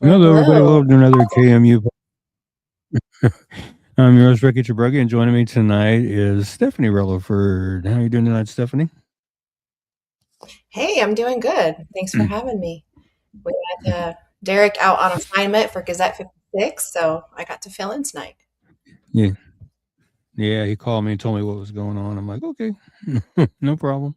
Well, Hello, everybody. hello. Welcome to another KMU. I'm your host, Ricky Chabruggi, and joining me tonight is Stephanie Rutherford. How are you doing tonight, Stephanie? Hey, I'm doing good. Thanks for having me. We had Derek out on assignment for Gazette 56, so I got to fill in tonight. Yeah, yeah. He called me and told me what was going on. I'm like, okay, no problem.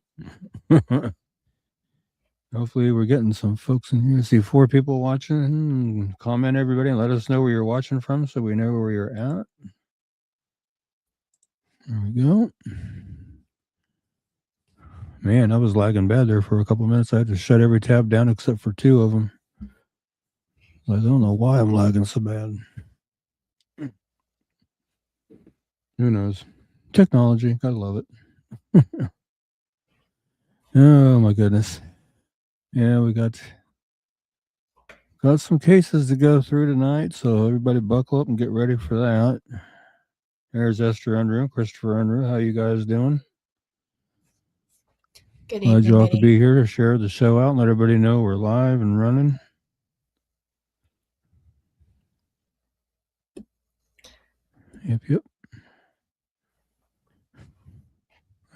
Hopefully, we're getting some folks in here. I see 4 people watching. Comment, everybody, and let us know where you're watching from, so we know where you're at. There we go. Man, I was lagging bad there for a couple minutes. I had to shut every tab down except for 2 of them. I don't know why I'm lagging so bad. Who knows? Technology, gotta love it. Oh my goodness. Yeah, we got some cases to go through tonight, so everybody buckle up and get ready for that. There's Esther Unruh, Christopher Unruh. How you guys doing? Good Glad evening. you all Good could evening. be here to share the show out and let everybody know we're live and running. Yep, yep.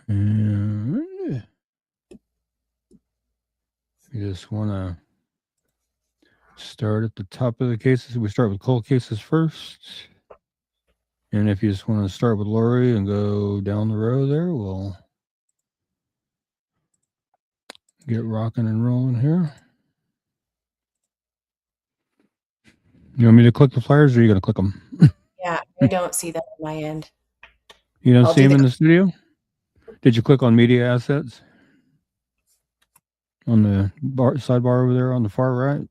And you just want to start at the top of the cases. We start with cold cases first. And if you just want to start with Lori and go down the row there, we'll get rocking and rolling here. You want me to click the flyers or are you going to click them? Yeah, I don't see that on my end. You don't I'll see do them the. in the studio? Did you click on media assets on the sidebar over there on the far right?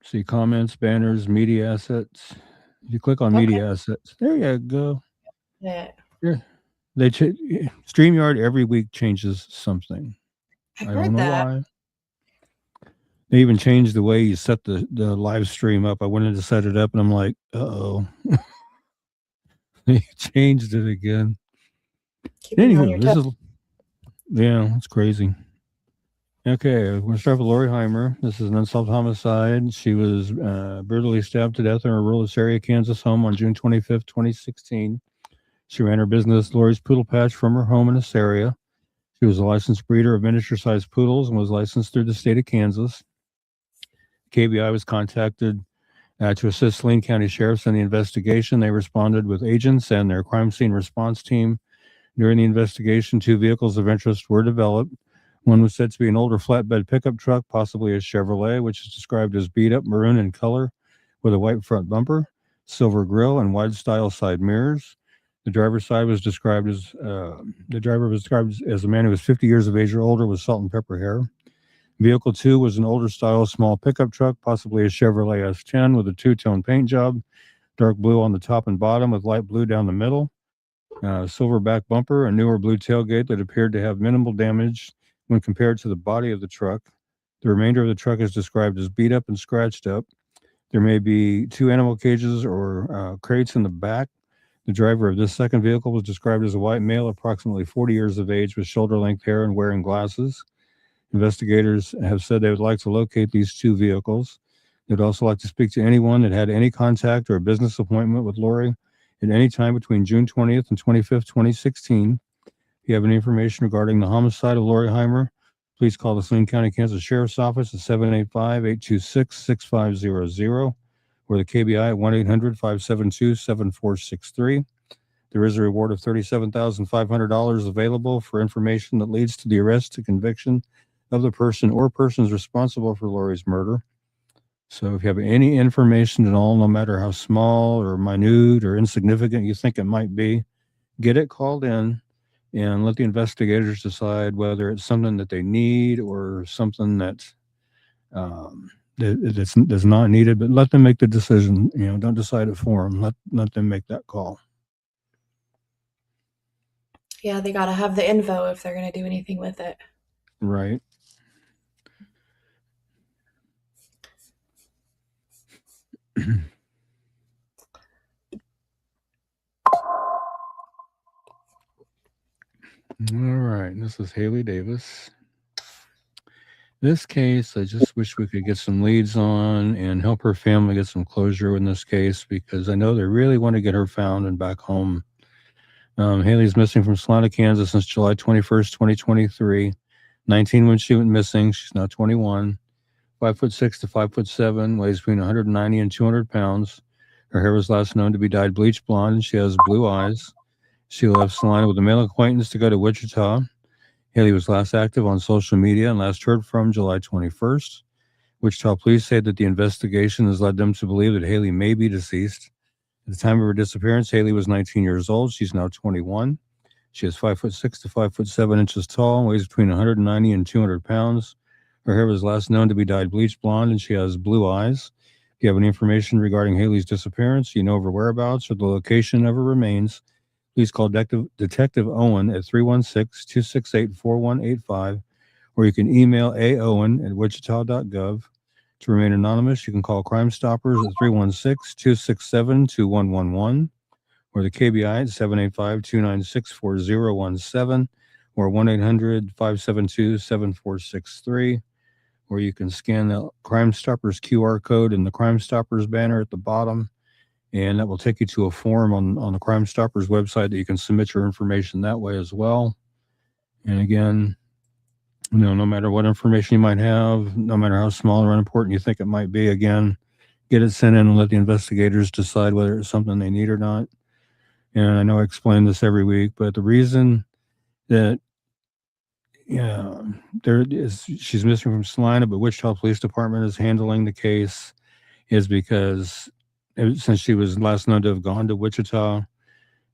See comments, banners, media assets. You click on Okay. media assets. There you go. Yeah, Yeah. StreamYard every week changes something. I I don't heard know that. why. They even changed the way you set the live stream up. I went in to set it up and I'm like, oh. They changed it again. Keeping you on your Anywho, toes. yeah, it's crazy. Okay, we're going to start with Lori Heimer. This is an unsolved homicide. She was brutally stabbed to death in her rural area, Kansas home on June 25th, 2016. She ran her business, Lori's Poodle Patch, from her home in this area. She was a licensed breeder of miniature-sized poodles and was licensed through the state of Kansas. KBI was contacted to assist Saline County Sheriffs in the investigation. They responded with agents and their crime scene response team. During the investigation, 2 vehicles of interest were developed. One was said to be an older flatbed pickup truck, possibly a Chevrolet, which is described as beat up maroon in color with a white front bumper, silver grille, and wide style side mirrors. The driver's side was described as the driver was described as a man who was 50 years of age or older with salt and pepper hair. Vehicle 2 was an older style small pickup truck, possibly a Chevrolet S10 with a two-tone paint job, dark blue on the top and bottom with light blue down the middle. Silver back bumper, a newer blue tailgate that appeared to have minimal damage when compared to the body of the truck. The remainder of the truck is described as beat up and scratched up. There may be 2 animal cages or crates in the back. The driver of this second vehicle was described as a white male, approximately 40 years of age, with shoulder length hair and wearing glasses. Investigators have said they would like to locate these 2 vehicles. They'd also like to speak to anyone that had any contact or a business appointment with Lori at any time between June 20th and 25th, 2016. If you have any information regarding the homicide of Lori Heimer, please call the Saline County, Kansas Sheriff's Office at 785-826-6500 or the KBI at 1-800-572-7463. There is a reward of $37,500 available for information that leads to the arrest and conviction of the person or persons responsible for Lori's murder. So if you have any information at all, no matter how small or minute or insignificant you think it might be, get it called in and let the investigators decide whether it's something that they need or something that's not needed. But let them make the decision. Don't decide it for them. Let them make that call. Yeah, they got to have the info if they're going to do anything with it. Right. All right. This is Haley Davis. This case, I just wish we could get some leads on and help her family get some closure in this case because I know they really want to get her found and back home. Haley's missing from Salina, Kansas since July 21st, 2023. 19 when she went missing. She's now 21. 5'6" to 5'7", weighs between 190 and 200 pounds. Her hair was last known to be dyed bleach blonde, and she has blue eyes. She left Salina with a male acquaintance to go to Wichita. Haley was last active on social media and last heard from July 21st. Wichita police say that the investigation has led them to believe that Haley may be deceased. At the time of her disappearance, Haley was 19 years old. She's now 21. She is 5'6" to 5'7" tall and weighs between 190 and 200 pounds. Her hair was last known to be dyed bleach blonde, and she has blue eyes. If you have any information regarding Haley's disappearance, you know of her whereabouts or the location of her remains, please call Detective Owen at 316-268-4185, or you can email aowen@wichita.gov. To remain anonymous, you can call Crime Stoppers at 316-267-2111, or the KBI at 785-296-4017, or 1-800-572-7463, or you can scan the Crime Stoppers QR code in the Crime Stoppers banner at the bottom, and that will take you to a form on the Crime Stoppers website that you can submit your information that way as well. And again, no matter what information you might have, no matter how small or unimportant you think it might be, again, get it sent in and let the investigators decide whether it's something they need or not. And I know I explain this every week, but the reason that she's missing from Salina, but Wichita Police Department is handling the case is because since she was last known to have gone to Wichita,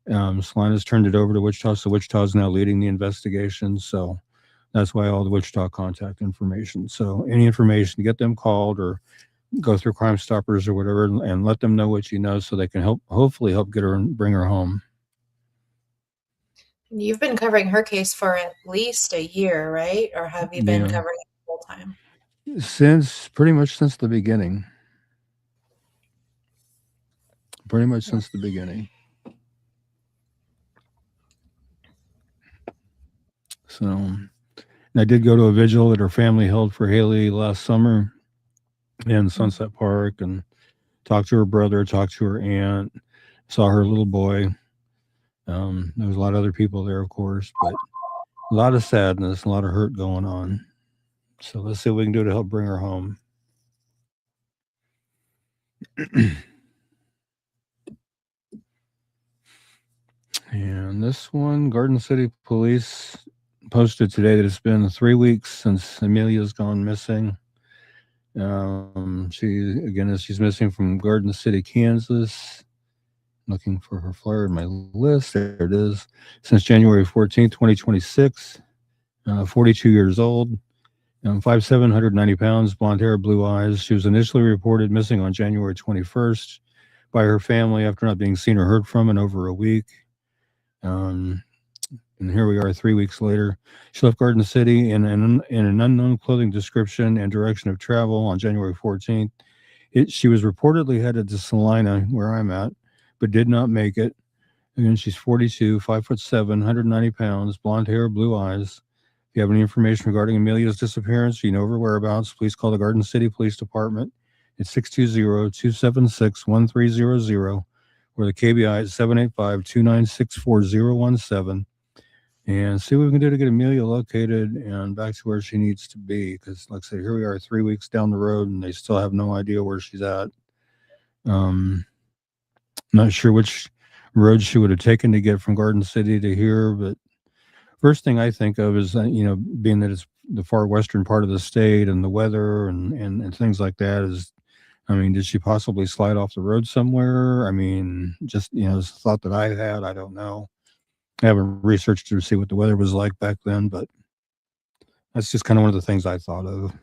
Salina's turned it over to Wichita, so Wichita is now leading the investigation. So that's why all the Wichita contact information. So any information, get them called or go through Crime Stoppers or whatever, and let them know what you know, so they can hopefully help get her and bring her home. You've been covering her case for at least a year, right? Or have you been covering it full time? Pretty much since the beginning. Since the beginning. So I did go to a vigil that her family held for Haley last summer in Sunset Park and talked to her brother, talked to her aunt, saw her little boy. There was a lot of other people there, of course, but a lot of sadness, a lot of hurt going on. So let's see what we can do to help bring her home. And this one, Garden City Police posted today that it's been 3 weeks since Amelia's gone missing. She's missing from Garden City, Kansas. Looking for her flyer in my list. There it is. Since January 14th, 2026. 42 years old. 5'7", 190 pounds, blonde hair, blue eyes. She was initially reported missing on January 21st by her family after not being seen or heard from in over a week. And here we are 3 weeks later. She left Garden City in an unknown clothing description and direction of travel on January 14th. She was reportedly headed to Salina, where I'm at, but did not make it. Again, she's 42, 5'7", 190 pounds, blonde hair, blue eyes. If you have any information regarding Amelia's disappearance, you know her whereabouts, please call the Garden City Police Department at 620-276-1300, or the KBI at 785-296-4017, and see what we can do to get Amelia located and back to where she needs to be. Because, like I said, here we are 3 weeks down the road, and they still have no idea where she's at. Not sure which road she would have taken to get from Garden City to here, but first thing I think of is, being that it's the far western part of the state and the weather and things like that is, did she possibly slide off the road somewhere? Just, it's a thought that I had. I don't know. I haven't researched to see what the weather was like back then, but that's just kind of one of the things I thought of.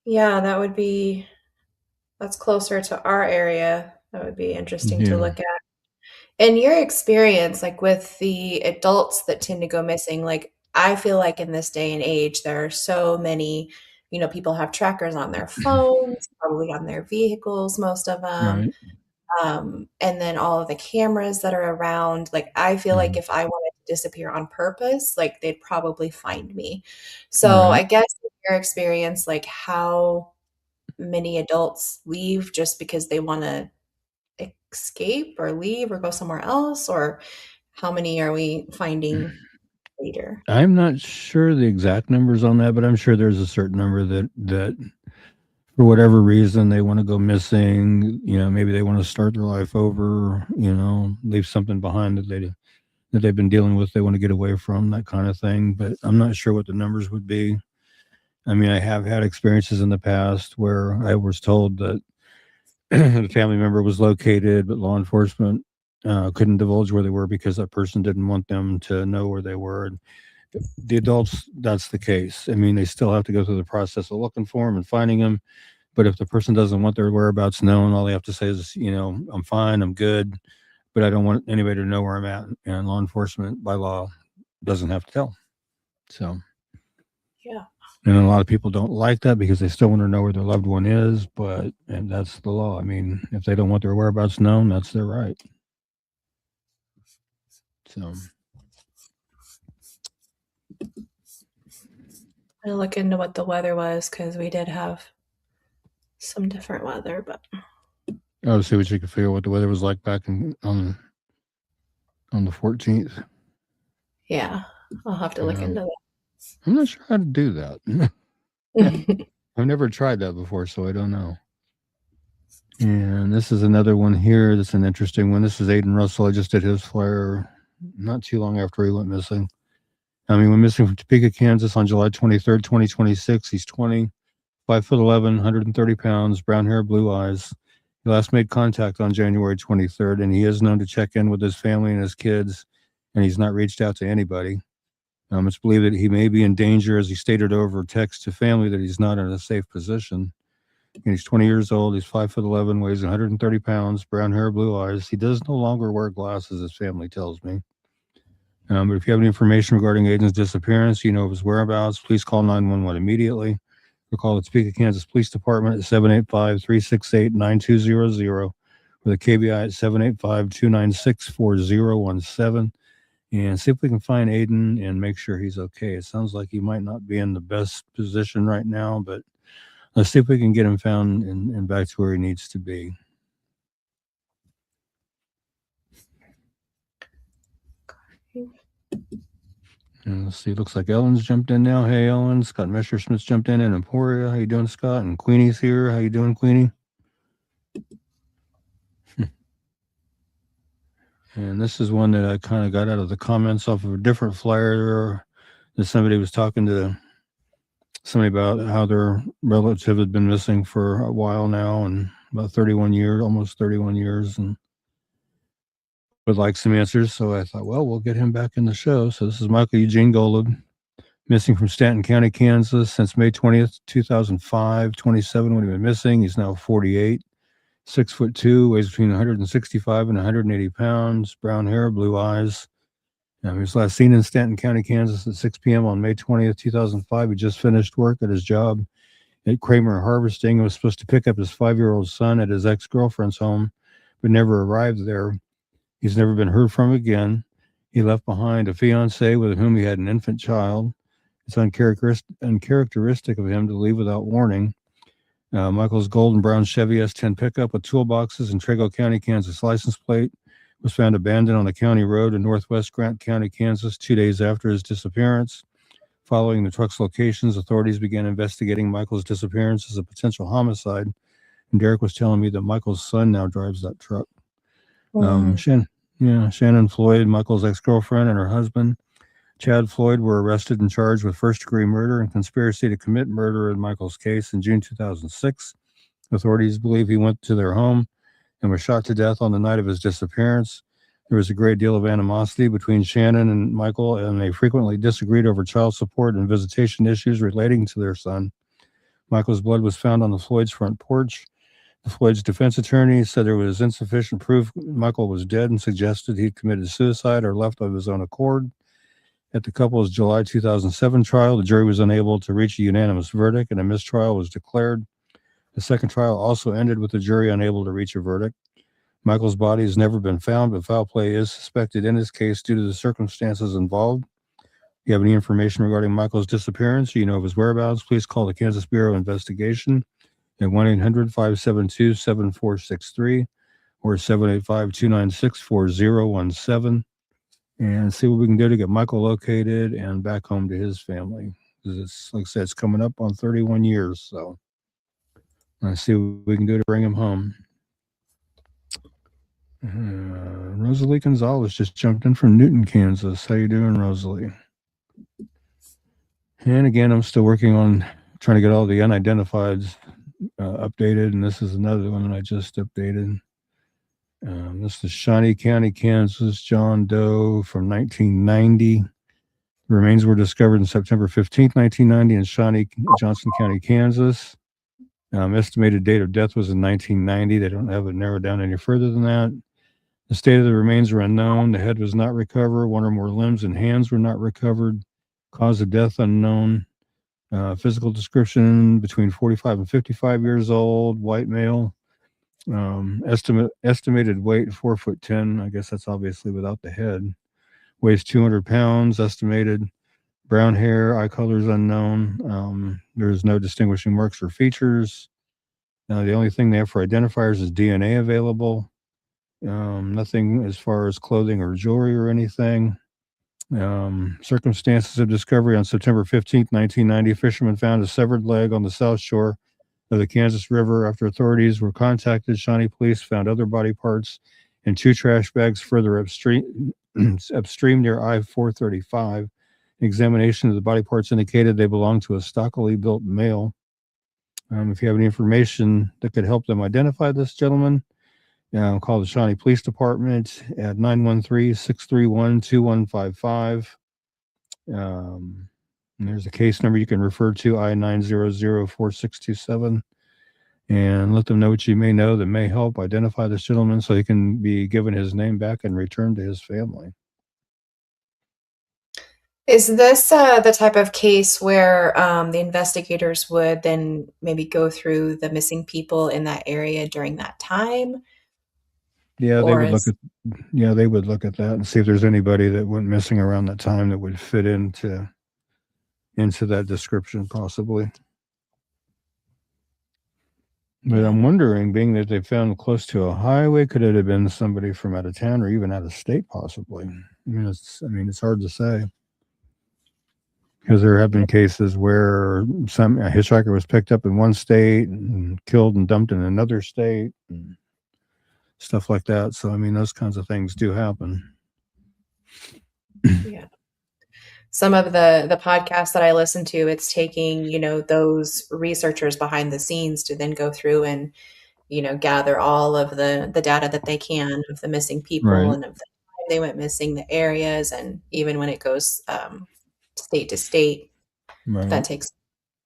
Yeah, that's closer to our area. That would be interesting to look at. In your experience, like with the adults that tend to go missing, like I feel like in this day and age, there are so many, people have trackers on their phones, probably on their vehicles, most of them. Right. And then all of the cameras that are around. Like I feel like if I wanted to disappear on purpose, like they'd probably find me. So I guess in your experience, like how many adults leave just because they want to escape or leave or go somewhere else, or how many are we finding later? I'm not sure the exact numbers on that, but I'm sure there's a certain number that for whatever reason they want to go missing. Maybe they want to start their life over. Leave something behind that they've been dealing with. They want to get away from that kind of thing. But I'm not sure what the numbers would be. I mean, I have had experiences in the past where I was told that the family member was located, but law enforcement couldn't divulge where they were because that person didn't want them to know where they were. And the adults, that's the case. I mean, they still have to go through the process of looking for them and finding them. But if the person doesn't want their whereabouts known, all they have to say is, I'm fine, I'm good, but I don't want anybody to know where I'm at. And law enforcement, by law, doesn't have to tell. So, yeah. And a lot of people don't like that because they still want to know where their loved one is, and that's the law. I mean, if they don't want their whereabouts known, that's their right. So I'll look into what the weather was because we did have some different weather, but I'll see what you can figure out what the weather was like back on the 14th. Yeah, I'll have to look into that. I'm not sure how to do that. I've never tried that before, so I don't know. And this is another one here. That's an interesting one. This is Aiden Russell. I just did his flyer not too long after he went missing. He went missing from Topeka, Kansas on July 23rd, 2026. He's 20, 5'11", 130 pounds, brown hair, blue eyes. He last made contact on January 23rd, and he is known to check in with his family and his kids, and he's not reached out to anybody. It's believed that he may be in danger, as he stated over text to family that he's not in a safe position. And he's 20 years old. He's 5'11", weighs 130 pounds, brown hair, blue eyes. He does no longer wear glasses, his family tells me. But if you have any information regarding Aiden's disappearance, of his whereabouts, please call 911 immediately or call the Topeka, Kansas Police Department at 785-368-9200 or the KBI at 785-296-4017 and see if we can find Aiden and make sure he's okay. It sounds like he might not be in the best position right now, but let's see if we can get him found and back to where he needs to be. And let's see. Looks like Ellen's jumped in now. Hey, Ellen. Scott Messersmith's jumped in. And Emporia, how you doing, Scott? And Queenie's here. How you doing, Queenie? And this is one that I kind of got out of the comments off of a different flyer that somebody was talking to somebody about how their relative had been missing for a while now, and about 31 years, almost 31 years, and would like some answers. So I thought, well, we'll get him back in the show. So this is Michael Eugene Golub, missing from Stanton County, Kansas since May 20th, 2005, 27 when he went missing. He's now 48, 6'2", weighs between 165 and 180 pounds, brown hair, blue eyes. He was last seen in Stanton County, Kansas at 6 p.m. on May 20th, 2005. He just finished work at his job at Kramer Harvesting and was supposed to pick up his 5-year-old son at his ex-girlfriend's home, but never arrived there. He's never been heard from again. He left behind a fiancée with whom he had an infant child. It's uncharacteristic of him to leave without warning. Michael's golden brown Chevy S10 pickup with toolboxes and Trego County, Kansas license plate was found abandoned on a county road in northwest Grant County, Kansas, 2 days after his disappearance. Following the truck's locations, authorities began investigating Michael's disappearance as a potential homicide. And Derek was telling me that Michael's son now drives that truck. Shannon Floyd, Michael's ex-girlfriend, and her husband, Chad Floyd, were arrested and charged with first-degree murder and conspiracy to commit murder in Michael's case in June 2006. Authorities believe he went to their home and was shot to death on the night of his disappearance. There was a great deal of animosity between Shannon and Michael, and they frequently disagreed over child support and visitation issues relating to their son. Michael's blood was found on the Floyd's front porch. The Floyd's defense attorney said there was insufficient proof Michael was dead and suggested he'd committed suicide or left of his own accord. At the couple's July 2007 trial, the jury was unable to reach a unanimous verdict, and a mistrial was declared. The second trial also ended with the jury unable to reach a verdict. Michael's body has never been found, but foul play is suspected in his case due to the circumstances involved. If you have any information regarding Michael's disappearance or you know of his whereabouts, please call the Kansas Bureau of Investigation at 1-800-572-7463 or 785-296-4017 and see what we can do to get Michael located and back home to his family. Because it's, like I said, it's coming up on 31 years, so let's see what we can do to bring him home. Rosalie Gonzalez just jumped in from Newton, Kansas. How you doing, Rosalie? And again, I'm still working on trying to get all the unidentifieds updated, and this is another one that I just updated. This is Shawnee County, Kansas, John Doe from 1990. The remains were discovered on September 15th, 1990 in Shawnee, Johnson County, Kansas. Estimated date of death was in 1990. They don't have it narrowed down any further than that. The state of the remains are unknown. The head was not recovered. One or more limbs and hands were not recovered. Cause of death unknown. Physical description between 45 and 55 years old, white male. Estimated weight 4'10". I guess that's obviously without the head. Weighs 200 pounds. Estimated brown hair. Eye color is unknown. There's no distinguishing marks or features. The only thing they have for identifiers is DNA available. Nothing as far as clothing or jewelry or anything. Circumstances of discovery on September 15th, 1990. Fishermen found a severed leg on the south shore of the Kansas River. After authorities were contacted, Shawnee police found other body parts in 2 trash bags further upstream near I-435. Examination of the body parts indicated they belonged to a stockily built male. If you have any information that could help them identify this gentleman, call the Shawnee Police Department at 913-631-2155. And there's a case number you can refer to, I-900-4627, and let them know what you may know that may help identify this gentleman so he can be given his name back and returned to his family. Is this the type of case where the investigators would then maybe go through the missing people in that area during that time? Yeah, they would look at that and see if there's anybody that went missing around that time that would fit into that description, possibly. But I'm wondering, being that they found close to a highway, could it have been somebody from out of town or even out of state, possibly? It's hard to say. Because there have been cases where a hitchhiker was picked up in one state and killed and dumped in another state and stuff like that. So, those kinds of things do happen. Yeah. Some of the podcasts that I listen to, it's taking, those researchers behind the scenes to then go through and, gather all of the data that they can of the missing people Right. and of the time they went missing, the areas, and even when it goes state to state, right. That takes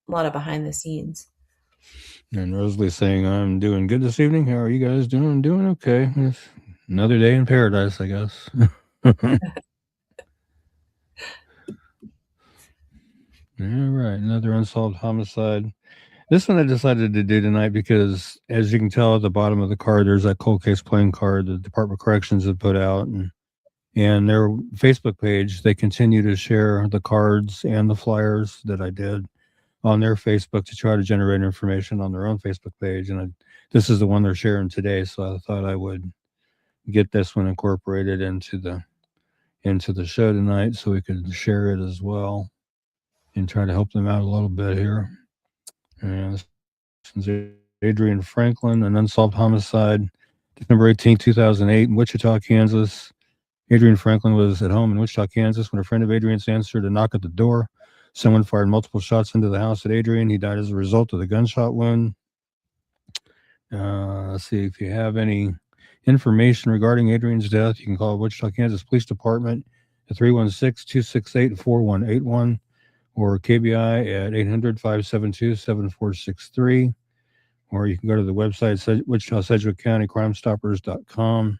a lot of behind the scenes. And Rosalie's saying, I'm doing good this evening. How are you guys doing? I'm doing okay. It's another day in paradise, I guess. All right, another unsolved homicide. This one I decided to do tonight because, as you can tell at the bottom of the card, there's that cold case playing card the Department of Corrections have put out. And their Facebook page, they continue to share the cards and the flyers that I did on their Facebook to try to generate information on their own Facebook page. And this is the one they're sharing today, so I thought I would get this one incorporated into the show tonight so we could share it as well and try to help them out a little bit here. And this is Adrian Franklin, an unsolved homicide, December 18, 2008, in Wichita, Kansas. Adrian Franklin was at home in Wichita, Kansas when a friend of Adrian's answered a knock at the door. Someone fired multiple shots into the house at Adrian. He died as a result of the gunshot wound. Let's see if you have any information regarding Adrian's death. You can call Wichita, Kansas Police Department at 316-268-4181 or KBI at 800-572-7463. Or you can go to the website, WichitaSedgwickCountyCrimeStoppers.com.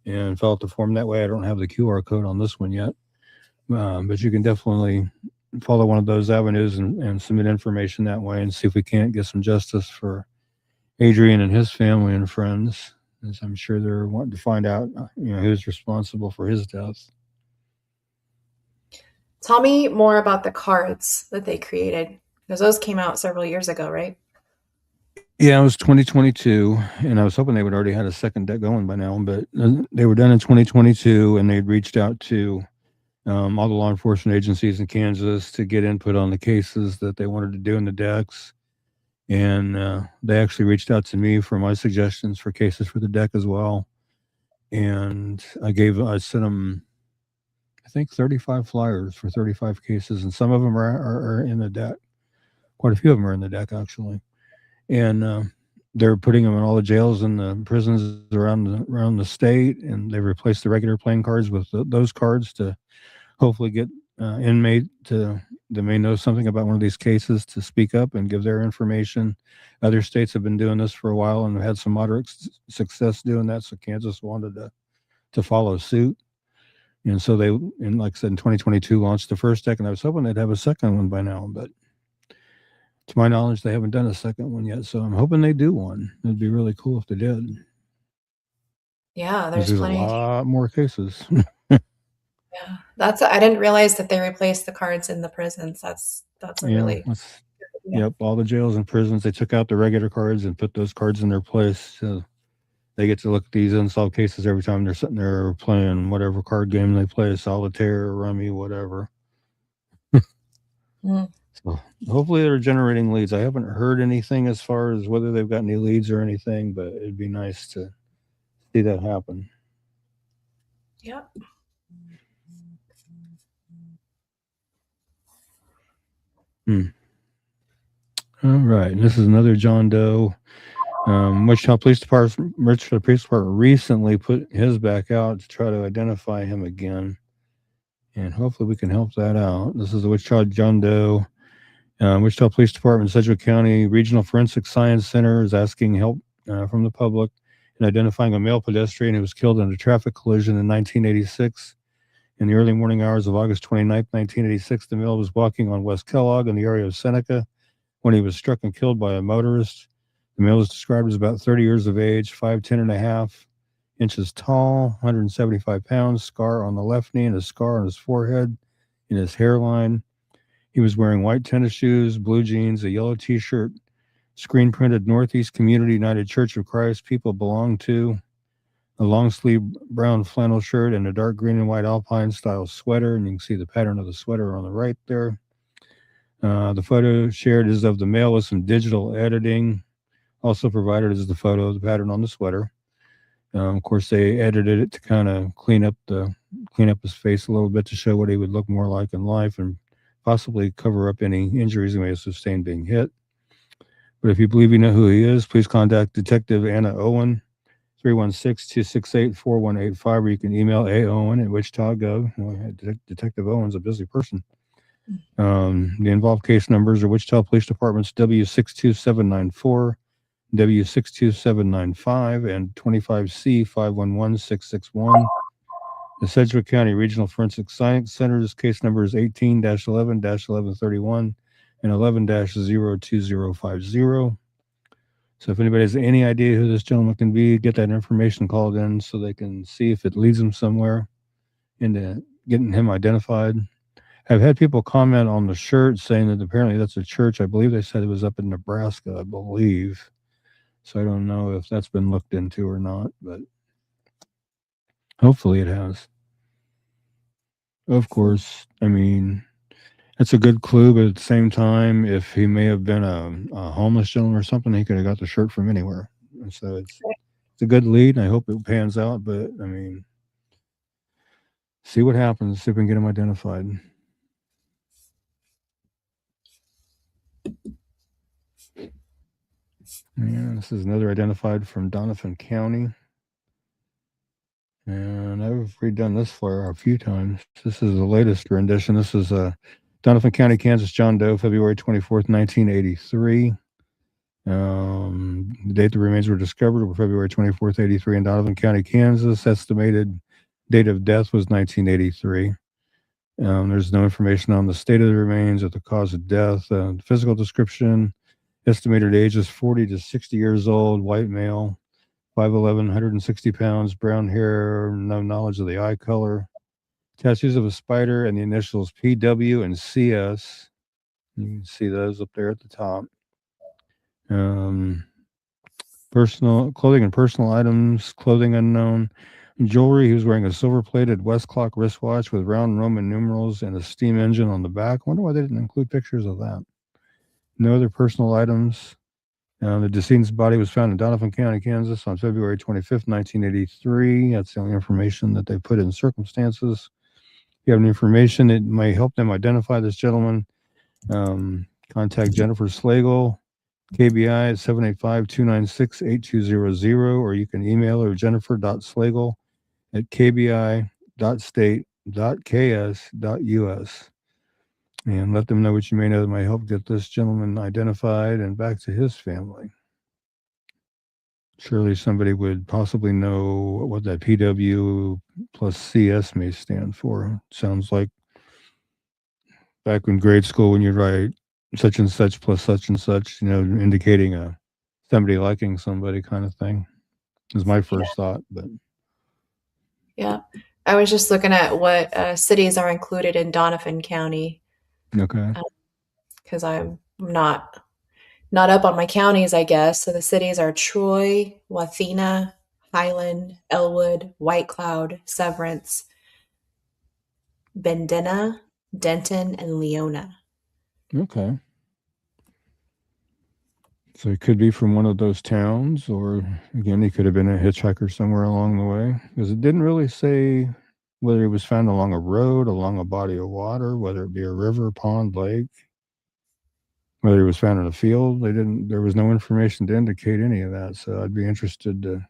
and fill out the form that way. I don't have the QR code on this one yet, but you can definitely follow one of those avenues and submit information that way and see if we can't get some justice for Adrian and his family and friends. as I'm sure they're wanting to find out, who's responsible for his death. Tell me more about the cards that they created, because those came out several years ago, right? Yeah, it was 2022, and I was hoping they would already had a second deck going by now, but they were done in 2022, and they'd reached out to all the law enforcement agencies in Kansas to get input on the cases that they wanted to do in the decks. And they actually reached out to me for my suggestions for cases for the deck as well. And I sent them, I think, 35 flyers for 35 cases, and some of them are in the deck. Quite a few of them are in the deck, actually. And they're putting them in all the jails and the prisons around the state, and they replaced the regular playing cards with those cards to hopefully get inmate that may know something about one of these cases to speak up and give their information. Other states have been doing this for a while and had some moderate success doing that, so Kansas wanted to follow suit. And so they, and like I said, in 2022 launched the first deck, and I was hoping they'd have a second one by now, but to my knowledge, they haven't done a second one yet. So I'm hoping they do one. It'd be really cool if they did. Yeah, there's a plenty. lot more cases. Yeah, I didn't realize that they replaced the cards in the prisons. That's a really. Yep, all the jails and prisons, they took out the regular cards and put those cards in their place. So they get to look at these unsolved cases every time they're sitting there playing whatever card game they play, solitaire, rummy, whatever. So hopefully they're generating leads. I haven't heard anything as far as whether they've got any leads or anything, but it'd be nice to see that happen. Yep. All right. And this is another John Doe. Wichita Police Department recently put his back out to try to identify him again. And hopefully we can help that out. This is the Wichita John Doe. Wichita Police Department, Sedgwick County Regional Forensic Science Center is asking help from the public in identifying a male pedestrian who was killed in a traffic collision in 1986. In the early morning hours of August 29, 1986, the male was walking on West Kellogg in the area of Seneca when he was struck and killed by a motorist. The male was described as about 30 years of age, 5'10" and a half inches tall, 175 pounds, scar on the left knee and a scar on his forehead and his hairline. He was wearing white tennis shoes, blue jeans, a yellow T-shirt, screen printed Northeast Community United Church of Christ People Belong To, a long sleeve brown flannel shirt, and a dark green and white alpine style sweater. And you can see the pattern of the sweater on the right there. The photo shared is of the male with some digital editing. Also provided is the photo of the pattern on the sweater. Of course, they edited it to kind of clean up his face a little bit to show what he would look more like in life and possibly cover up any injuries he may have sustained being hit. But if you believe you know who he is, please contact Detective Anna Owen, 316-268-4185, or you can email aowen@wichita.gov. Well, Detective Owen's a busy person. The involved case numbers are Wichita Police Department's W62794, W62795, and 25C511661. The Sedgwick County Regional Forensic Science Center's case number is 18-11-1131 and 11-02050. So if anybody has any idea who this gentleman can be, get that information called in so they can see if it leads them somewhere into getting him identified. I've had people comment on the shirt saying that apparently that's a church. I believe they said it was up in Nebraska, I believe. So I don't know if that's been looked into or not, but hopefully it has. Of course, I mean, that's a good clue, but at the same time, if he may have been a homeless gentleman or something, he could have got the shirt from anywhere. And so it's a good lead, and I hope it pans out. But, I mean, see what happens, see if we can get him identified. Yeah, this is another identified from Donovan County. And I've redone this flyer a few times. This is the latest rendition. This is Donovan County, Kansas, John Doe, February 24th, 1983. The date the remains were discovered were February 24th, 83 in Donovan County, Kansas. Estimated date of death was 1983. There's no information on the state of the remains or the cause of death. Physical description, estimated age is 40 to 60 years old, white male. 5'11", 160 pounds, brown hair, no knowledge of the eye color. Tattoos of a spider and the initials PW and CS. You can see those up there at the top. Um, Personal clothing and personal items, clothing unknown. Jewelry, he was wearing a silver-plated Westclock wristwatch with round Roman numerals and a steam engine on the back. I wonder why they didn't include pictures of that. No other personal items. The decedent's body was found in Donovan County, Kansas on February 25th, 1983. That's the only information that they put in circumstances. If you have any information that may help them identify this gentleman, contact Jennifer Slagle, KBI at 785-296-8200, or you can email her jennifer.slagle at kbi.state.ks.us and let them know what you may know that might help get this gentleman identified and back to his family. Surely somebody would possibly know what that PW plus CS may stand for. Sounds like back in grade school when you write such and such plus such and such, indicating somebody liking somebody kind of thing is my first thought. But Yeah. I was just looking at what cities are included in Donovan County okay, because I'm not up on my counties, I guess. So the cities are Troy, Wathena, Highland, Elwood, White Cloud, Severance, Bendena, Denton, and Leona. okay. So he could be from one of those towns, or again, he could have been a hitchhiker somewhere along the way, because it didn't really say whether he was found along a road, along a body of water, whether it be a river, pond, lake, whether he was found in a field. There was no information to indicate any of that. So I'd be interested to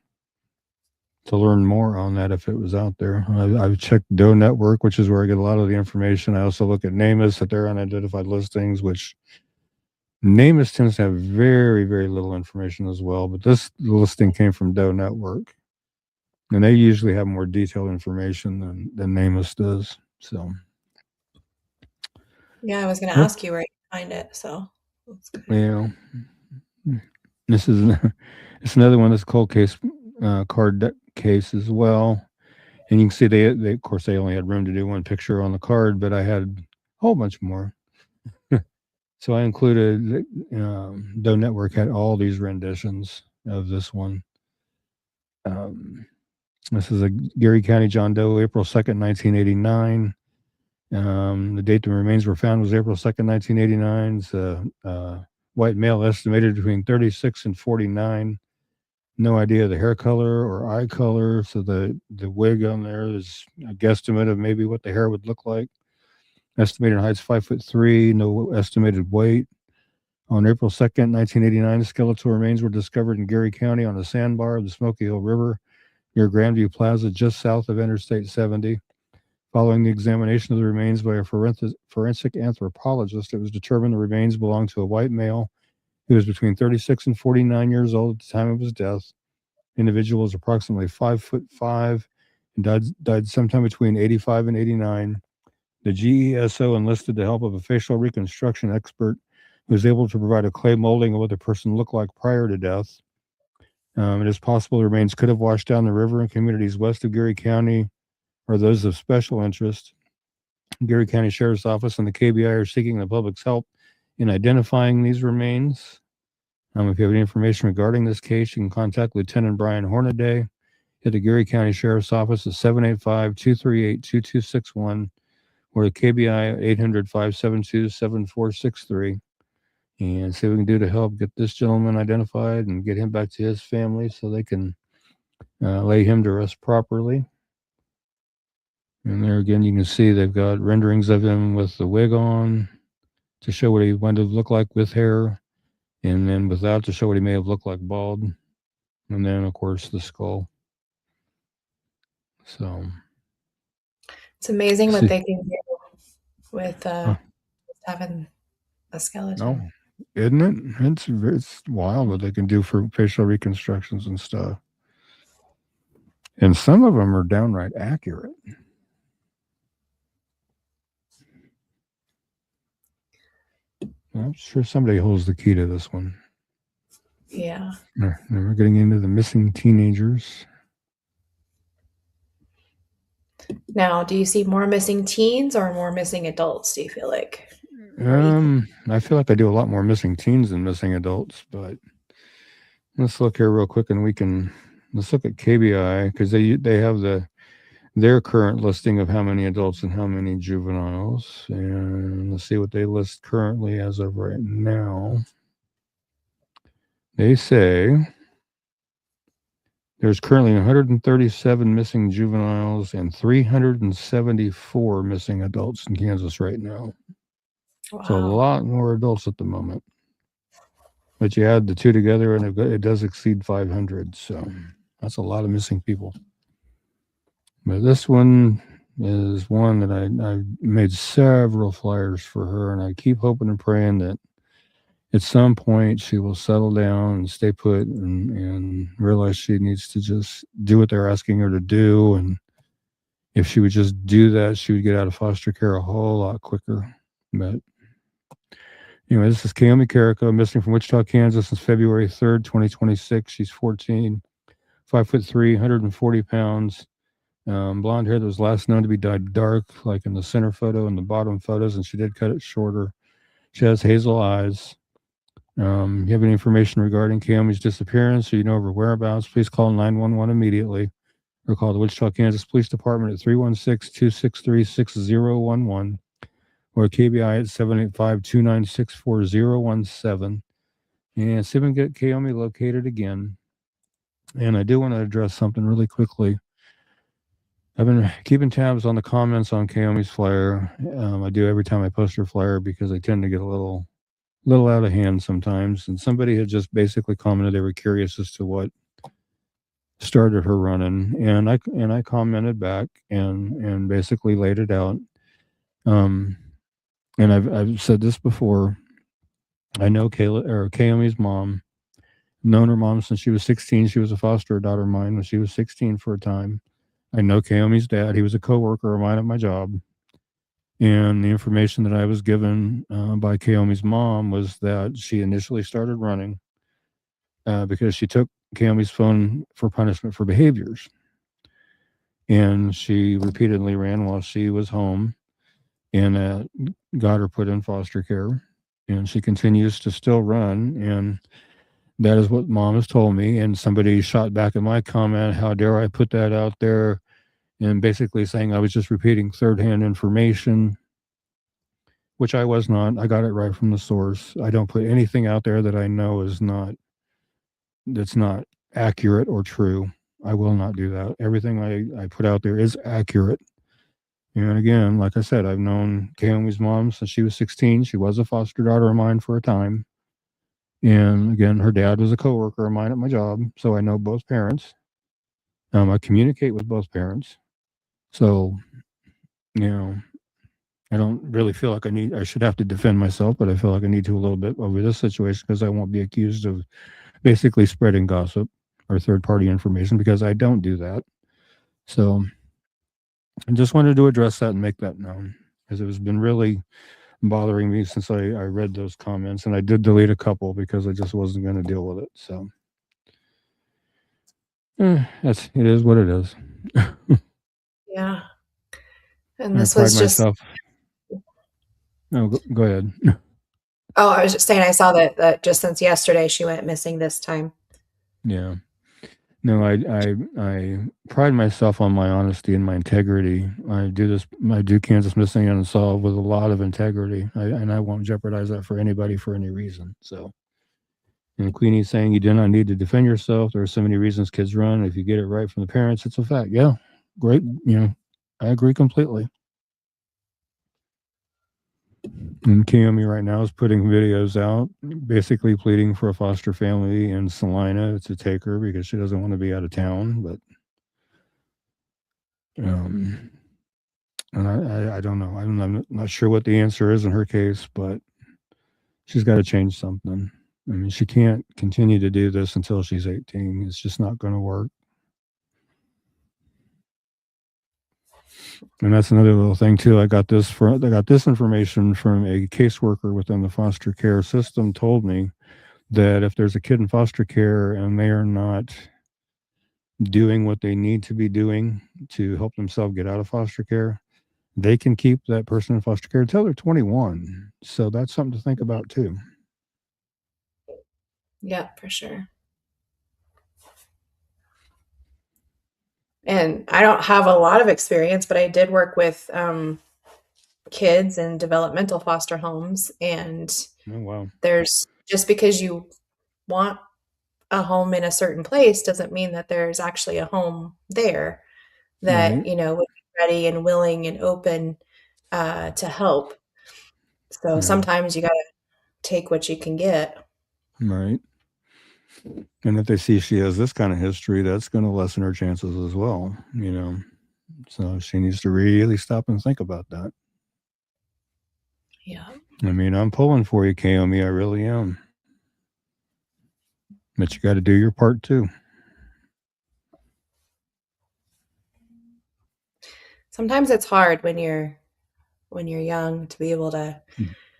learn more on that if it was out there. I've checked Doe Network, which is where I get a lot of the information. I also look at NamUs at their unidentified listings, which NamUs tends to have very, very little information as well. But this listing came from Doe Network, and they usually have more detailed information than NamUs does. So, Yeah, I was going to yep, ask you where you find it. So that's good. yeah. This is it's another one that's cold case card case as well. And you can see they of course they only had room to do one picture on the card, but I had a whole bunch more. So I included Doe Network had all these renditions of this one. Um, this is a Geary County John Doe, April 2nd, 1989. The date the remains were found was April 2nd, 1989. It's a white male estimated between 36 and 49. No idea the hair color or eye color. So the wig on there is a guesstimate of maybe what the hair would look like. Estimated height's 5'3", no estimated weight. On April 2nd, 1989, skeletal remains were discovered in Geary County on a sandbar of the Smoky Hill River near Grandview Plaza, just south of Interstate 70. Following the examination of the remains by a forensic anthropologist, it was determined the remains belonged to a white male who was between 36 and 49 years old at the time of his death. The individual was approximately 5'5" and died sometime between 85 and 89. The GESO enlisted the help of a facial reconstruction expert who was able to provide a clay molding of what the person looked like prior to death. It is possible the remains could have washed down the river in communities west of Geary County or those of special interest. Geary County Sheriff's Office and the KBI are seeking the public's help in identifying these remains. If you have any information regarding this case, you can contact Lieutenant Brian Hornaday at the Geary County Sheriff's Office at 785-238-2261 or the KBI at 800-572-7463. And see what we can do to help get this gentleman identified and get him back to his family so they can lay him to rest properly. And there again, you can see they've got renderings of him with the wig on to show what he wanted to look like with hair, and then without to show what he may have looked like bald. And then, of course, the skull. So It's amazing what see, they can do with having a no, skeleton. isn't it? It's wild what they can do for facial reconstructions and stuff. And some of them are downright accurate. I'm sure somebody holds the key to this one. Yeah. Now we're getting into the missing teenagers. Now, do you see more missing teens or more missing adults, do you feel like? I feel like I do a lot more missing teens than missing adults, but let's look here real quick, and let's look at KBI because they have their current listing of how many adults and how many juveniles, and let's see what they list currently as of right now. They say there's currently 137 missing juveniles and 374 missing adults in Kansas right now. Wow. So a lot more adults at the moment. But you add the two together and it does exceed 500. So that's a lot of missing people. But this one is one that I made several flyers for her, and I keep hoping and praying that at some point she will settle down and stay put and realize she needs to just do what they're asking her to do. And if she would just do that, she would get out of foster care a whole lot quicker. But anyway, this is Kaomi Carrico, missing from Wichita, Kansas since February 3rd, 2026. She's 14, 5'3", 140 pounds. Blonde hair that was last known to be dyed dark, like in the center photo and the bottom photos, and she did cut it shorter. She has hazel eyes. You have any information regarding Kaomi's disappearance or you know of her whereabouts, please call 911 immediately or call the Wichita, Kansas Police Department at 316-263-6011 or KBI at 785-296-4017 and see if we can get Kaomi located again. And I do want to address something really quickly. I've been keeping tabs on the comments on Kaomi's flyer. I do every time I post her flyer because I tend to get a little out of hand sometimes. And somebody had just basically commented they were curious as to what started her running, and I commented back and basically laid it out. And I've said this before. I know Kaomi's mom. Known her mom since she was 16. She was a foster daughter of mine when she was 16 for a time. I know Kaomi's dad. He was a coworker of mine at my job. And the information that I was given by Kaomi's mom was that she initially started running because she took Kaomi's phone for punishment for behaviors. And she repeatedly ran while she was home and got her put in foster care. And she continues to still run. And that is what mom has told me. And somebody shot back at my comment, how dare I put that out there? And basically saying I was just repeating third-hand information, which I was not. I got it right from the source. I don't put anything out there that I know that's not accurate or true. I will not do that. Everything I put out there is accurate. And again, like I said, I've known Kaomi's mom since she was 16. She was a foster daughter of mine for a time. And again, her dad was a coworker of mine at my job, so I know both parents. I communicate with both parents. So, I don't really feel like I should have to defend myself, but I feel like I need to a little bit over this situation because I won't be accused of basically spreading gossip or third-party information because I don't do that. So I just wanted to address that and make that known because it has been really bothering me since I read those comments, and I did delete a couple because I just wasn't going to deal with it. So it is what it is. Yeah. And this was just myself. No, go ahead. Oh, I was just saying I saw that just since yesterday she went missing this time. Yeah. No, I pride myself on my honesty and my integrity. I do Kansas Missing and Unsolved with a lot of integrity, and I won't jeopardize that for anybody for any reason. So, and Queenie's saying you do not need to defend yourself. There are so many reasons kids run. If you get it right from the parents, it's a fact. Yeah, great. I agree completely. And Kaomi right now is putting videos out, basically pleading for a foster family in Salina to take her because she doesn't want to be out of town. But, and I don't know. I'm not sure what the answer is in her case, but she's got to change something. I mean, she can't continue to do this until she's 18. It's just not going to work. And that's another little thing too. I got this information from a caseworker within the foster care system. Told me that if there's a kid in foster care and they are not doing what they need to be doing to help themselves get out of foster care, they can keep that person in foster care until they're 21. So that's something to think about too. Yeah, for sure. And I don't have a lot of experience, but I did work with kids in developmental foster homes. And Oh, wow. there's just because you want a home in a certain place doesn't mean that there's actually a home there that, Right. would be ready and willing and open to help. So Yeah. sometimes you got to take what you can get. Right. And if they see she has this kind of history, that's going to lessen her chances as well, So she needs to really stop and think about that. Yeah. I mean, I'm pulling for you, KMU. I really am. But you got to do your part too. Sometimes it's hard when you're young to be able to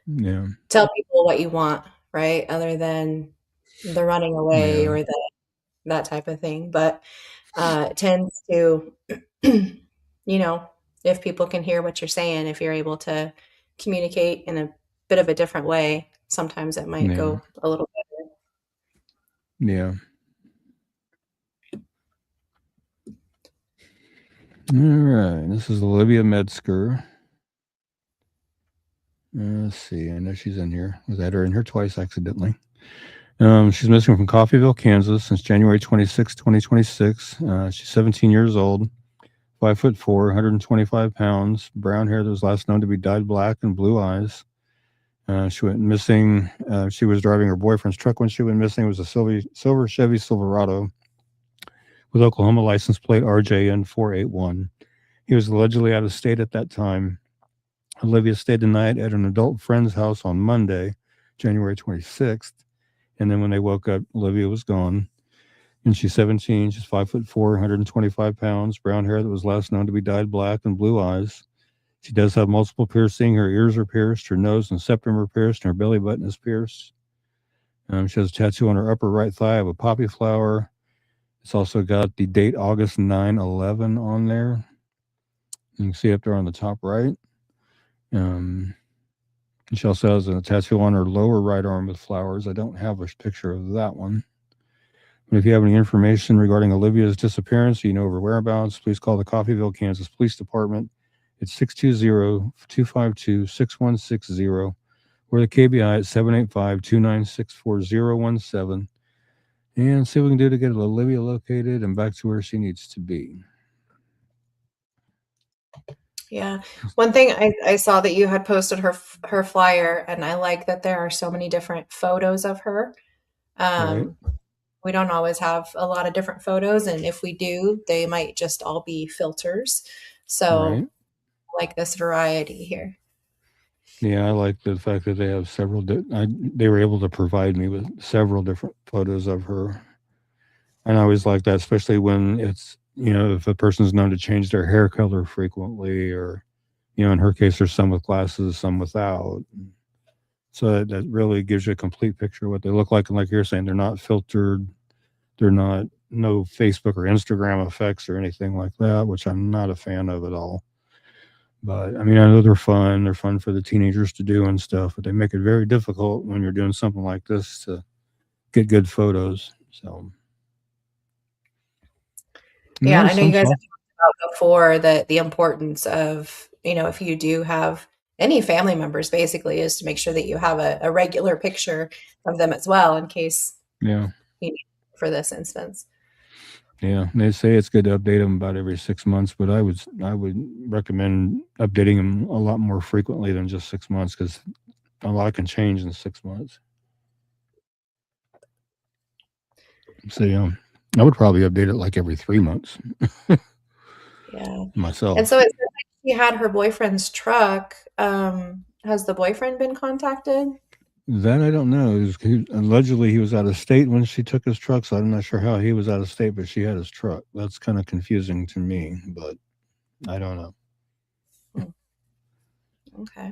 Yeah. tell people what you want, right? Other than the running away Yeah. or that type of thing. But it tends to, you know, if people can hear what you're saying, if you're able to communicate in a bit of a different way, sometimes it might Yeah. go a little better. Yeah. All right. This is Olivia Metzger. Let's see. I know she's in here. Was that her in here twice accidentally? She's missing from Coffeyville, Kansas since January 26, 2026. She's 17 years old, 5'4", 125 pounds, brown hair that was last known to be dyed black and blue eyes. She went missing. She was driving her boyfriend's truck when she went missing. It was a silver Chevy Silverado with Oklahoma license plate RJN 481. He was allegedly out of state at that time. Olivia stayed the night at an adult friend's house on Monday, January 26th. And then when they woke up, Olivia was gone. And she's 17. She's 5'4", 125 pounds, brown hair that was last known to be dyed black and blue eyes. She does have multiple piercing. Her ears are pierced, her nose and septum are pierced, and her belly button is pierced. She has a tattoo on her upper right thigh of a poppy flower. It's also got the date August 9/11 on there. You can see up there on the top right. She also has a tattoo on her lower right arm with flowers. I don't have a picture of that one. But if you have any information regarding Olivia's disappearance, you know her whereabouts, please call the Coffeyville, Kansas Police Department. It's 620-252-6160 or the KBI at 785-296-4017 and see what we can do to get Olivia located and back to where she needs to be. Yeah. One thing I saw that you had posted her flyer, and I like that there are so many different photos of her. Right. We don't always have a lot of different photos, and if we do, they might just all be filters. So Right. I like this variety here. Yeah, I like the fact that they have several. They were able to provide me with several different photos of her, and I always like that, especially when it's if a person's known to change their hair color frequently, or in her case, there's some with glasses, some without. So that really gives you a complete picture of what they look like, and like you're saying, they're not filtered, they're not no Facebook or Instagram effects or anything like that, which I'm not a fan of at all. But I mean, I know they're fun. They're fun for the teenagers to do and stuff, but they make it very difficult when you're doing something like this to get good photos. So, Yeah, yeah, I know you some guys have stuff. talked about before that the importance of, if you do have any family members, basically, is to make sure that you have a regular picture of them as well in case Yeah, you need for this instance. yeah. They say it's good to update them about every 6 months, but I would recommend updating them a lot more frequently than just 6 months because a lot can change in 6 months. So yeah, I would probably update it like every 3 months Yeah. And myself. so it said like she had her boyfriend's truck. Has the boyfriend been contacted? That I don't know. Allegedly, he was out of state when she took his truck, so I'm not sure how he was out of state, but she had his truck. That's kind of confusing to me, but I don't know. Okay.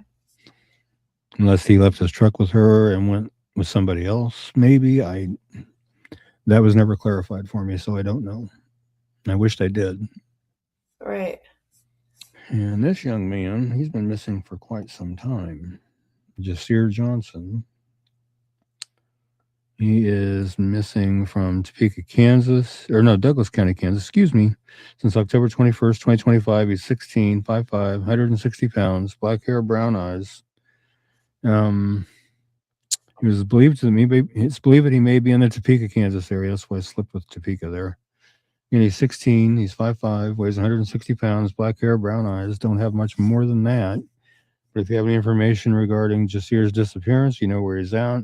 Unless he left his truck with her and went with somebody else. Maybe that was never clarified for me, so I don't know. I wished I did. Right. And this young man, he's been missing for quite some time. Jasir Johnson. He is missing from Topeka, Kansas, or no, Douglas County, Kansas, excuse me, since October 21st, 2025. He's 16, 5'5", 160 pounds, black hair, brown eyes. Um, he was believed to me, it's believed that he may be in the Topeka, Kansas area. That's why I slipped with Topeka there. And he's 16, he's 5'5", weighs 160 pounds, black hair, brown eyes. Don't have much more than that. But if you have any information regarding Jasir's disappearance, you know where he's at.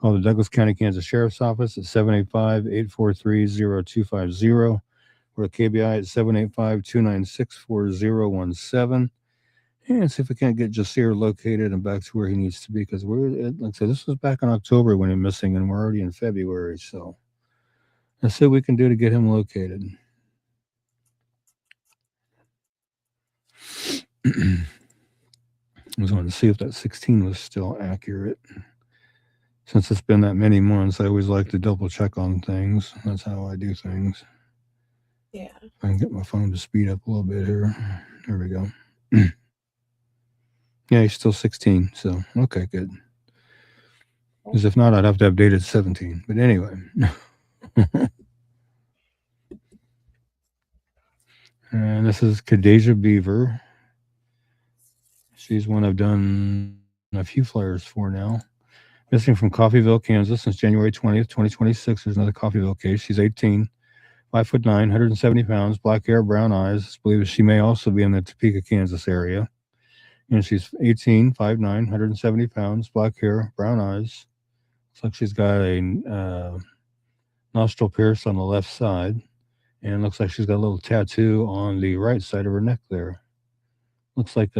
Call the Douglas County, Kansas Sheriff's Office at 785-843-0250 or the KBI at 785-296-4017. And see if we can't get Jasir located and back to where he needs to be. Because like I said, this was back in October when he was missing, and we're already in February. So let's see what we can do to get him located. I was wanting to see if that 16 was still accurate. Since it's been that many months, I always like to double check on things. That's how I do things. Yeah. I can get my phone to speed up a little bit here. There we go. Yeah, he's still 16. So, okay, good. Because if not, I'd have to update it to 17. But anyway. And this is Kadeja Beaver. She's one I've done a few flyers for now. Missing from Coffeyville, Kansas since January 20th, 2026. There's another Coffeyville case. She's 18, 5'9", 170 pounds, black hair, brown eyes. It's believed she may also be in the Topeka, Kansas area. And she's 18, 5'9", 170 pounds, black hair, brown eyes. Looks like she's got a nostril pierce on the left side. And looks like she's got a little tattoo on the right side of her neck there. Looks like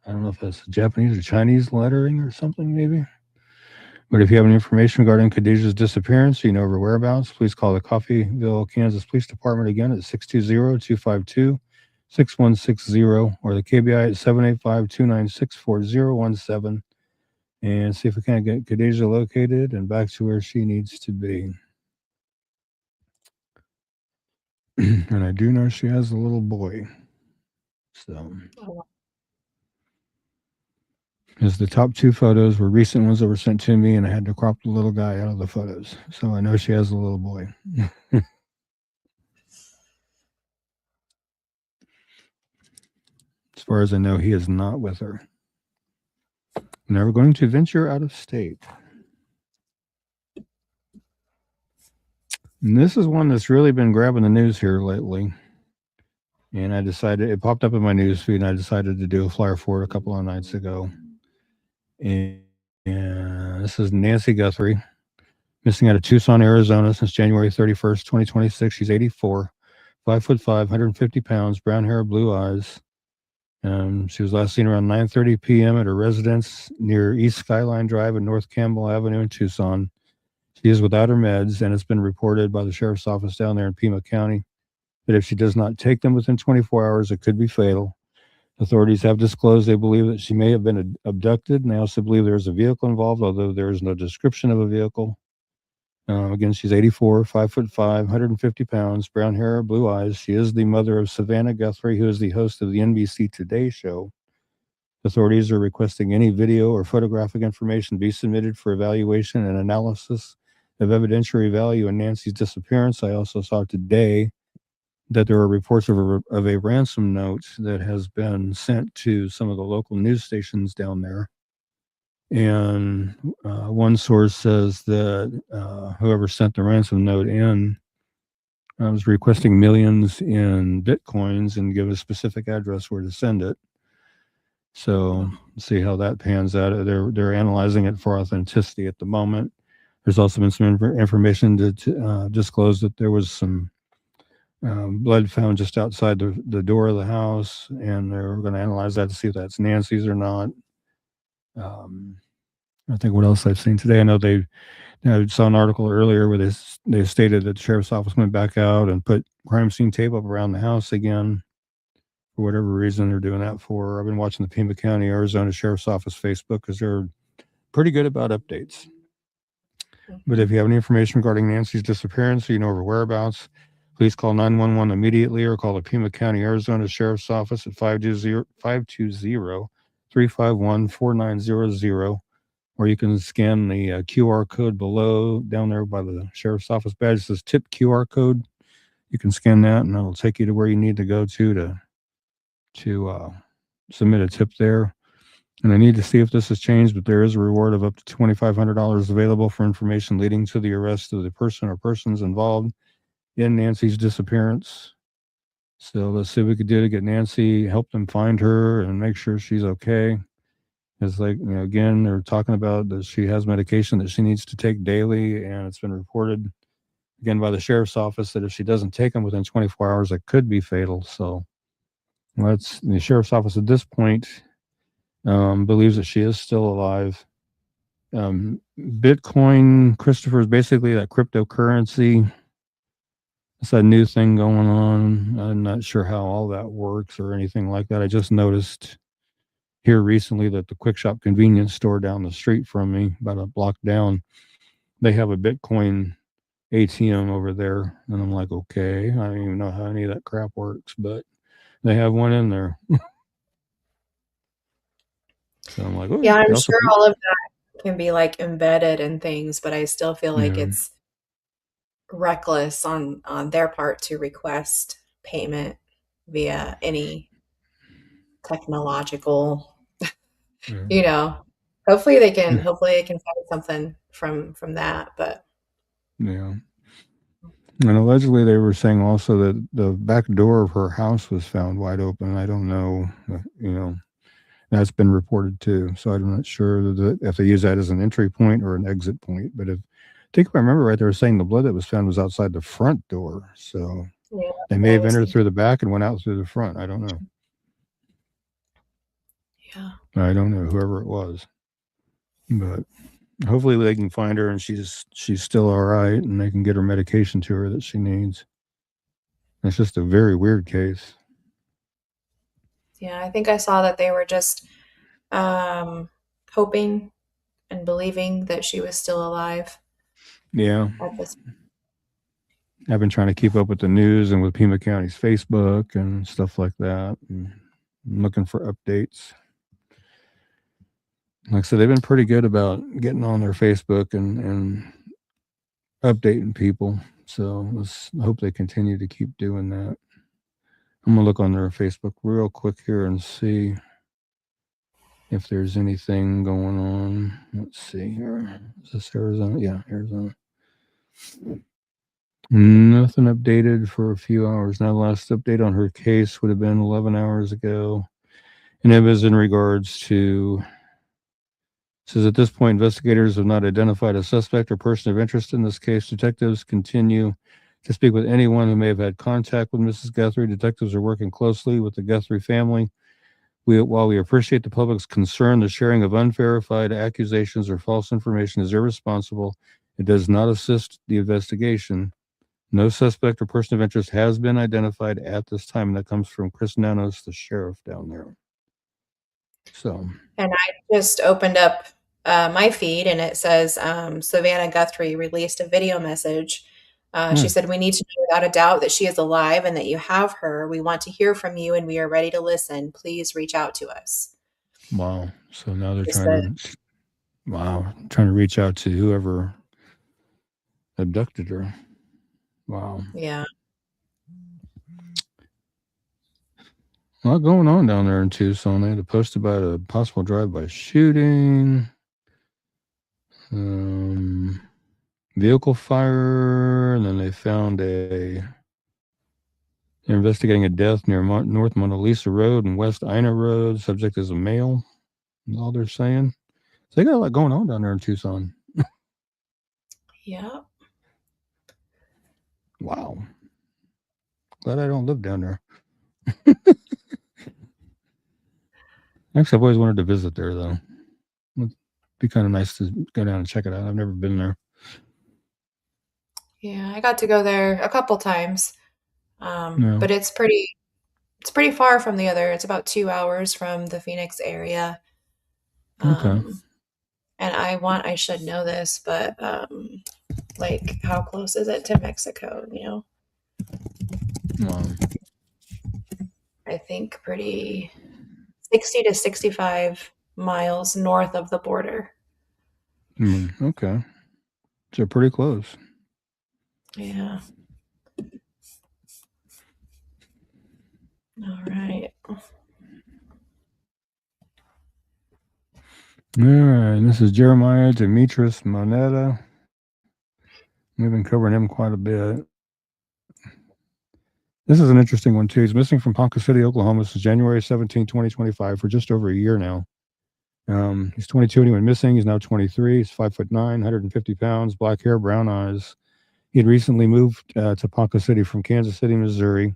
I don't know if that's Japanese or Chinese lettering or something, maybe. But if you have any information regarding Khadijah's disappearance, you know her whereabouts, please call the Coffeyville, Kansas Police Department again at 620-252-6160 or the KBI at 785-296-4017 and see if we can get Khadijah located and back to where she needs to be. And I do know she has a little boy. So... Because the top two photos were recent ones that were sent to me, and I had to crop the little guy out of the photos. So I know she has a little boy. As far as I know, he is not with her. Never going to venture out of state. And this is one that's really been grabbing the news here lately. And I decided, it popped up in my news feed, and I decided to do a flyer for it a couple of nights ago. And this is Nancy Guthrie, missing out of Tucson, Arizona since January 31st, 2026. She's 84, 5'5", 150 pounds, brown hair, blue eyes. She was last seen around 9:30 p.m. at her residence near East Skyline Drive and North Campbell Avenue in Tucson. She is without her meds, and it's been reported by the sheriff's office down there in Pima County that if she does not take them within 24 hours, it could be fatal. Authorities have disclosed they believe that she may have been abducted, and they also believe there is a vehicle involved, although there is no description of a vehicle. Again, she's 84, 5'5", 150 pounds, brown hair, blue eyes. She is the mother of Savannah Guthrie, who is the host of the NBC Today show. Authorities are requesting any video or photographic information be submitted for evaluation and analysis of evidentiary value in Nancy's disappearance. I also saw today that there are reports of a ransom note that has been sent to some of the local news stations down there. And one source says that whoever sent the ransom note in was requesting millions in bitcoins and give a specific address where to send it. So see how that pans out. They're analyzing it for authenticity at the moment. There's also been some information to disclose that there was some blood found just outside the door of the house, and they're going to analyze that to see if that's Nancy's or not. I think what else I've seen today. I know I saw an article earlier where they stated that the sheriff's office went back out and put crime scene tape up around the house again. For whatever reason they're doing that for. I've been watching the Pima County, Arizona Sheriff's Office Facebook because they're pretty good about updates. But if you have any information regarding Nancy's disappearance or you know her whereabouts, please call 911 immediately or call the Pima County, Arizona Sheriff's Office at 520-351-4900, or you can scan the QR code below down there by the Sheriff's Office badge. It says tip QR code. You can scan that, and it'll take you to where you need to go to submit a tip there. And I need to see if this has changed, but there is a reward of up to $2,500 available for information leading to the arrest of the person or persons involved in Nancy's disappearance. So let's see what we could do to get Nancy, help them find her, and make sure she's okay. It's like, again, they're talking about that she has medication that she needs to take daily, and it's been reported again by the sheriff's office that if she doesn't take them within 24 hours, it could be fatal. So the sheriff's office at this point believes that she is still alive. Bitcoin, Christopher, is basically that cryptocurrency. It's a new thing going on. I'm not sure how all that works or anything like that. I just noticed here recently that the Quick Shop convenience store down the street from me, about a block down, they have a Bitcoin ATM over there. And I'm like, okay, I don't even know how any of that crap works, but they have one in there. So I'm like, oh, yeah, I'm sure all of that can be like embedded in things, but I still feel like it's reckless on their part to request payment via any technological, hopefully they can find something from that, but yeah. And allegedly they were saying also that the back door of her house was found wide open. I don't know, that's been reported too. So I'm not sure if they use that as an entry point or an exit point. But I think if I remember right, they were saying the blood that was found was outside the front door. So they may have entered through the back and went out through the front. I don't know. Yeah. I don't know, whoever it was. But hopefully they can find her and she's still all right and they can get her medication to her that she needs. It's just a very weird case. Yeah, I think I saw that they were just hoping and believing that she was still alive. Yeah. I've been trying to keep up with the news and with Pima County's Facebook and stuff like that. And I'm looking for updates. Like I said, they've been pretty good about getting on their Facebook and updating people. So let's hope they continue to keep doing that. I'm going to look on their Facebook real quick here and see if there's anything going on. Let's see here. Is this Arizona? Yeah, Arizona. Nothing updated for a few hours. Now, the last update on her case would have been 11 hours ago. And it was in regards to, says at this point, investigators have not identified a suspect or person of interest in this case. Detectives continue to speak with anyone who may have had contact with Mrs. Guthrie. Detectives are working closely with the Guthrie family. While we appreciate the public's concern, the sharing of unverified accusations or false information is irresponsible. It does not assist the investigation. No suspect or person of interest has been identified at this time. And that comes from Chris Nanos, the sheriff down there. So, and I just opened up my feed and it says Savannah Guthrie released a video message. She said, "We need to know without a doubt that she is alive and that you have her. We want to hear from you and we are ready to listen. Please reach out to us." Wow. So now they're trying to reach out to whoever abducted her. Wow. Yeah. A lot going on down there in Tucson. They had a post about a possible drive-by shooting. Vehicle fire, and then they found they're investigating a death near North Mona Lisa Road and West Ina Road. Subject is a male. That's all they're saying. So they got a lot going on down there in Tucson. Yeah. Wow. Glad I don't live down there. Actually, I've always wanted to visit there, though. It'd be kind of nice to go down and check it out. I've never been there. Yeah, I got to go there a couple times, but it's pretty far from the other. It's about 2 hours from the Phoenix area. Okay. And I should know this, but like how close is it to Mexico, you know? I think pretty 60 to 65 miles north of the border. Okay. So pretty close. Yeah. All right. All right. This is Jeremiah Demetrius Moneta. We've been covering him quite a bit. This is an interesting one, too. He's missing from Ponca City, Oklahoma since January 17, 2025, for just over a year now. He's 22 when he went missing. He's now 23. He's 5'9", 150 pounds, black hair, brown eyes. He had recently moved to Ponca City from Kansas City, Missouri.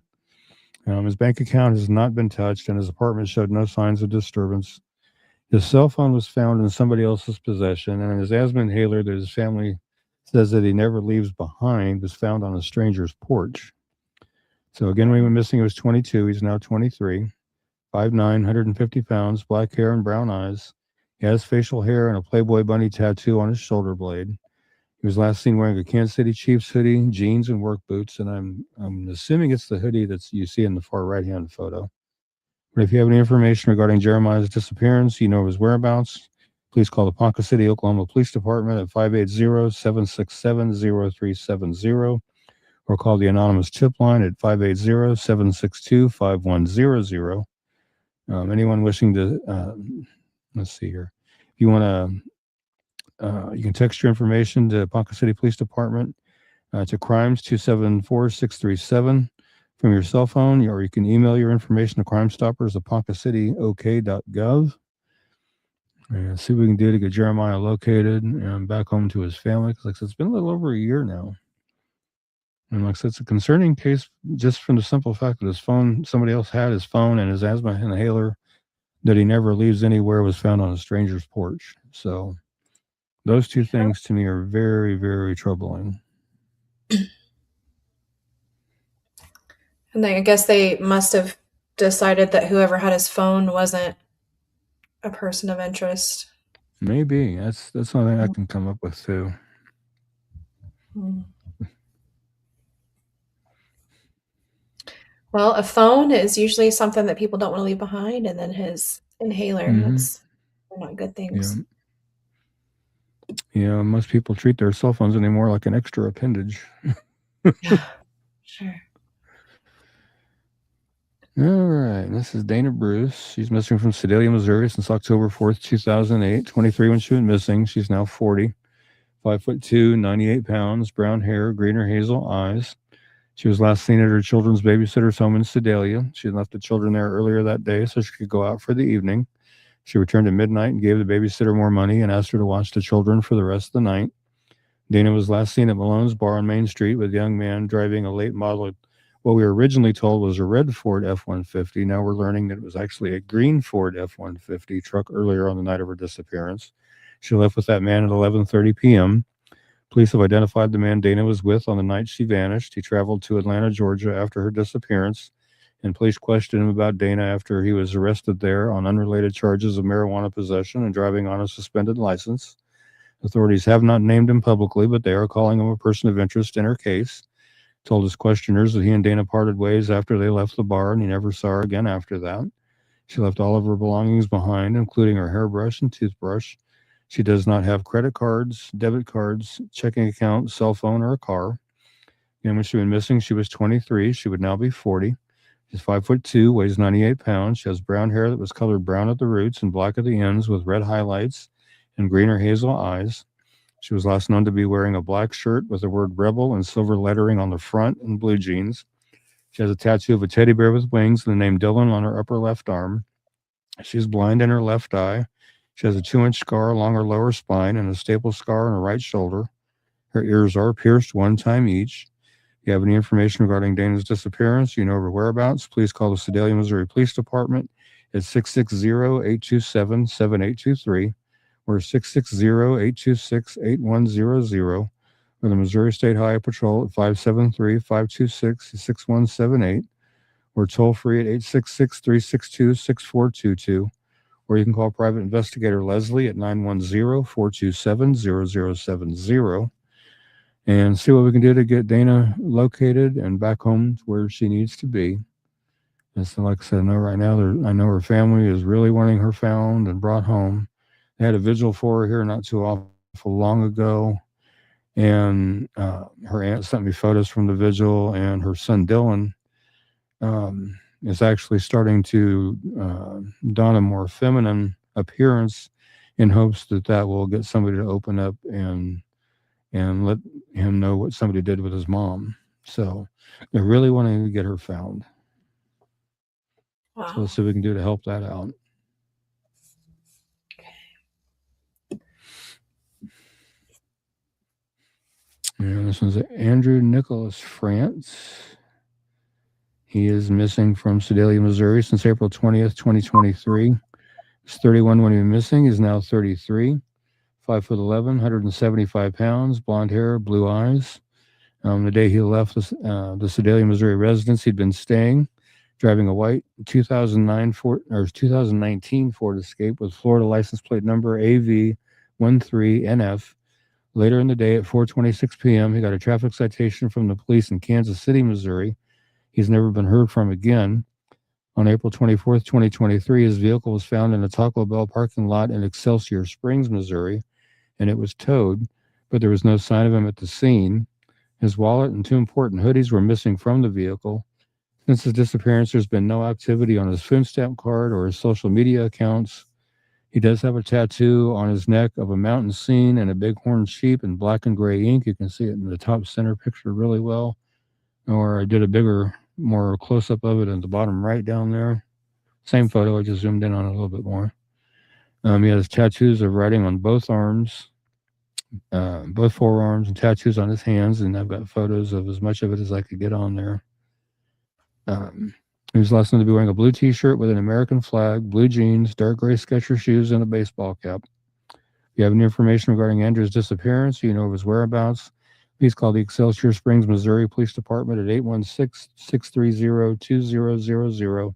His bank account has not been touched, and his apartment showed no signs of disturbance. His cell phone was found in somebody else's possession, and his asthma inhaler that his family says that he never leaves behind was found on a stranger's porch. So again, when he went missing, he was 22. He's now 23. 5'9", 150 pounds, black hair and brown eyes. He has facial hair and a Playboy bunny tattoo on his shoulder blade. He was last seen wearing a Kansas City Chiefs hoodie, jeans, and work boots, and I'm assuming it's the hoodie that you see in the far right-hand photo. But if you have any information regarding Jeremiah's disappearance, you know his whereabouts, please call the Ponca City, Oklahoma Police Department at 580-767-0370 or call the anonymous tip line at 580-762-5100. Anyone wishing to, let's see here. If you want to, you can text your information to Ponca City Police Department to crimes 274-637 from your cell phone, or you can email your information to Crime Stoppers at poncacityak.gov. And see what we can do to get Jeremiah located and back home to his family. Because like I said, it's been a little over a year now. And like I said, it's a concerning case just from the simple fact that his phone, somebody else had his phone, and his asthma inhaler that he never leaves anywhere was found on a stranger's porch. So those two things to me are very, very troubling. And I guess they must have decided that whoever had his phone wasn't a person of interest. Maybe. That's something I can come up with too. Well, a phone is usually something that people don't want to leave behind, and then his inhaler, they're not good things. Yeah, most people treat their cell phones anymore like an extra appendage. Yeah, sure. All right, this is Dana Bruce. She's missing from Sedalia, Missouri since October 4th, 2008. 23 when she went missing. She's now 40. 5'2", 98 pounds, brown hair, green or hazel eyes. She was last seen at her children's babysitter's home in Sedalia. She left the children there earlier that day so she could go out for the evening. She returned at midnight and gave the babysitter more money and asked her to watch the children for the rest of the night. Dana was last seen at Malone's Bar on Main Street with a young man driving a late model, what we were originally told was a red Ford F-150. Now we're learning that it was actually a green Ford F-150 truck earlier on the night of her disappearance. She left with that man at 11:30 p.m. Police have identified the man Dana was with on the night she vanished. He traveled to Atlanta, Georgia after her disappearance, and police questioned him about Dana after he was arrested there on unrelated charges of marijuana possession and driving on a suspended license. Authorities have not named him publicly, but they are calling him a person of interest in her case. Told his questioners that he and Dana parted ways after they left the bar, and he never saw her again after that. She left all of her belongings behind, including her hairbrush and toothbrush. She does not have credit cards, debit cards, checking account, cell phone, or a car. And when she went missing, she was 23. She would now be 40. She's 5'2", weighs 98 pounds. She has brown hair that was colored brown at the roots and black at the ends with red highlights and green or hazel eyes. She was last known to be wearing a black shirt with the word Rebel and silver lettering on the front and blue jeans. She has a tattoo of a teddy bear with wings and the name Dylan on her upper left arm. She's blind in her left eye. She has a 2-inch scar along her lower spine and a staple scar on her right shoulder. Her ears are pierced one time each. If you have any information regarding Dana's disappearance, you know her whereabouts, please call the Sedalia, Missouri Police Department at 660-827-7823 or 660-826-8100 or the Missouri State Highway Patrol at 573-526-6178 or toll free at 866-362-6422. or you can call private investigator Leslie at 910-427-0070 and see what we can do to get Dana located and back home where she needs to be. And so, like I said, I know right now, I know her family is really wanting her found and brought home. They had a vigil for her here not too awful long ago. And her aunt sent me photos from the vigil, and her son Dylan is actually starting to don a more feminine appearance in hopes that that will get somebody to open up and let him know what somebody did with his mom. So they're really wanting to get her found. So let's Wow. see what we can do to help that out. And this one's Andrew Nicholas France. He is missing from Sedalia, Missouri since April 20th, 2023. He's 31 when he was missing. He's now 33. 5'11", 175 pounds, blonde hair, blue eyes. The day he left the Sedalia, Missouri residence, he'd been staying, driving a white 2019 Ford Escape with Florida license plate number AV13NF. Later in the day at 4:26 p.m., he got a traffic citation from the police in Kansas City, Missouri. He's never been heard from again. On April 24th, 2023, his vehicle was found in a Taco Bell parking lot in Excelsior Springs, Missouri, and it was towed, but there was no sign of him at the scene. His wallet and two important hoodies were missing from the vehicle. Since his disappearance, there's been no activity on his food stamp card or his social media accounts. He does have a tattoo on his neck of a mountain scene and a bighorn sheep in black and gray ink. You can see it in the top center picture really well. Or I did a bigger, more close up of it in the bottom right down there. Same photo, I just zoomed in on it a little bit more. He has tattoos of writing on both arms, both forearms, and tattoos on his hands. And I've got photos of as much of it as I could get on there. He was last known to be wearing a blue T-shirt with an American flag, blue jeans, dark gray Skechers shoes, and a baseball cap. If you have any information regarding Andrew's disappearance, or you know of his whereabouts, please call the Excelsior Springs, Missouri Police Department at 816-630-2000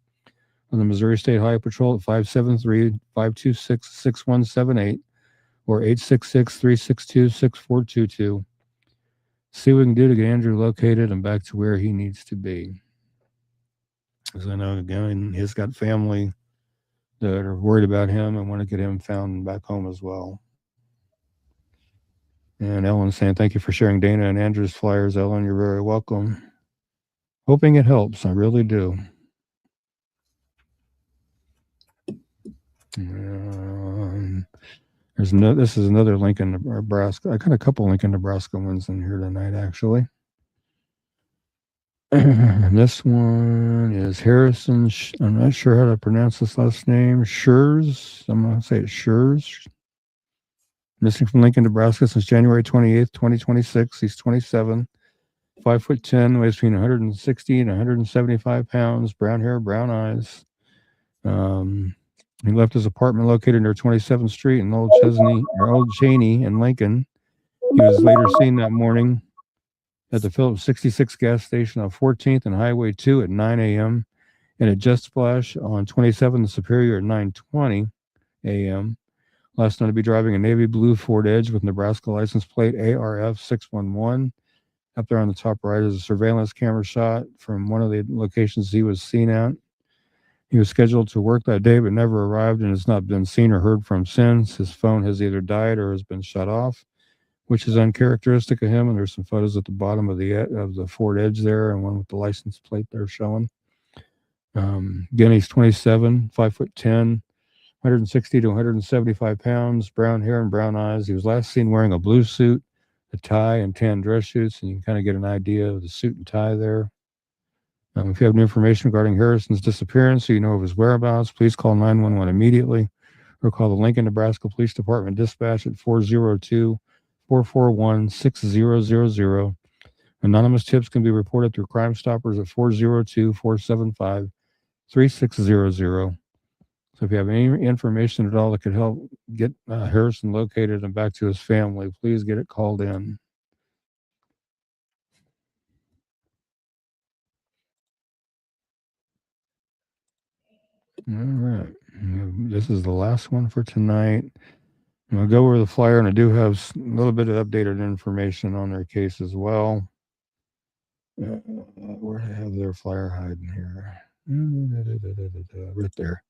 or the Missouri State Highway Patrol at 573-526-6178 or 866-362-6422. See what we can do to get Andrew located and back to where he needs to be. Because I know, again, he's got family that are worried about him and want to get him found back home as well. And Ellen saying, thank you for sharing Dana and Andrew's flyers, Ellen. You're very welcome. Hoping it helps. I really do. This is another Lincoln, Nebraska. I got a couple Lincoln, Nebraska ones in here tonight, actually. This one is Harrison. I'm not sure how to pronounce this last name. Schurz. I'm going to say it's Schurz. Missing from Lincoln, Nebraska since January 28th, 2026. He's 27, 5'10", weighs between 160 and 175 pounds, brown hair, brown eyes. He left his apartment located near 27th Street in Old Cheney in Lincoln. He was later seen that morning at the Phillips 66 gas station on 14th and Highway 2 at 9 a.m. and at Just Splash on 27th Superior at 9:20 a.m. Last known to be driving a navy blue Ford Edge with Nebraska license plate ARF 611. Up there on the top right is a surveillance camera shot from one of the locations he was seen at. He was scheduled to work that day but never arrived and has not been seen or heard from since. His phone has either died or has been shut off, which is uncharacteristic of him. And there's some photos at the bottom of the Ford Edge there and one with the license plate there showing. Again, he's 27, 5'10", 160 to 175 pounds, brown hair and brown eyes. He was last seen wearing a blue suit, a tie, and tan dress shirts, and you can kind of get an idea of the suit and tie there. If you have any information regarding Harrison's disappearance or you know of his whereabouts, please call 911 immediately or call the Lincoln, Nebraska Police Department dispatch at 402-441-6000. Anonymous tips can be reported through Crime Stoppers at 402-475-3600. So if you have any information at all that could help get Harrison located and back to his family, please get it called in. All right. this is the last one for tonight. I'm going to go over the flyer, and I do have a little bit of updated information on their case as well. Where do I have their flyer hiding here? Right there.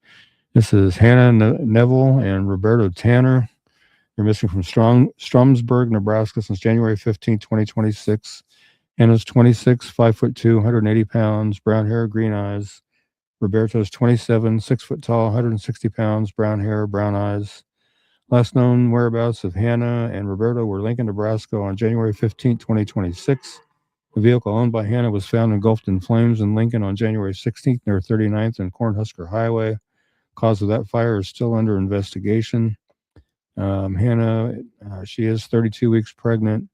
This is Hannah Neville and Roberto Tanner. They're missing from Stromsburg, Nebraska since January 15, 2026. Hannah's 26, 5'2", 180 pounds, brown hair, green eyes. Roberto's 27, 6 foot tall, 160 pounds, brown hair, brown eyes. Last known whereabouts of Hannah and Roberto were Lincoln, Nebraska on January 15, 2026. The vehicle owned by Hannah was found engulfed in flames in Lincoln on January 16th near 39th and Cornhusker Highway. Cause of that fire is still under investigation. Hannah, she is 32 weeks pregnant.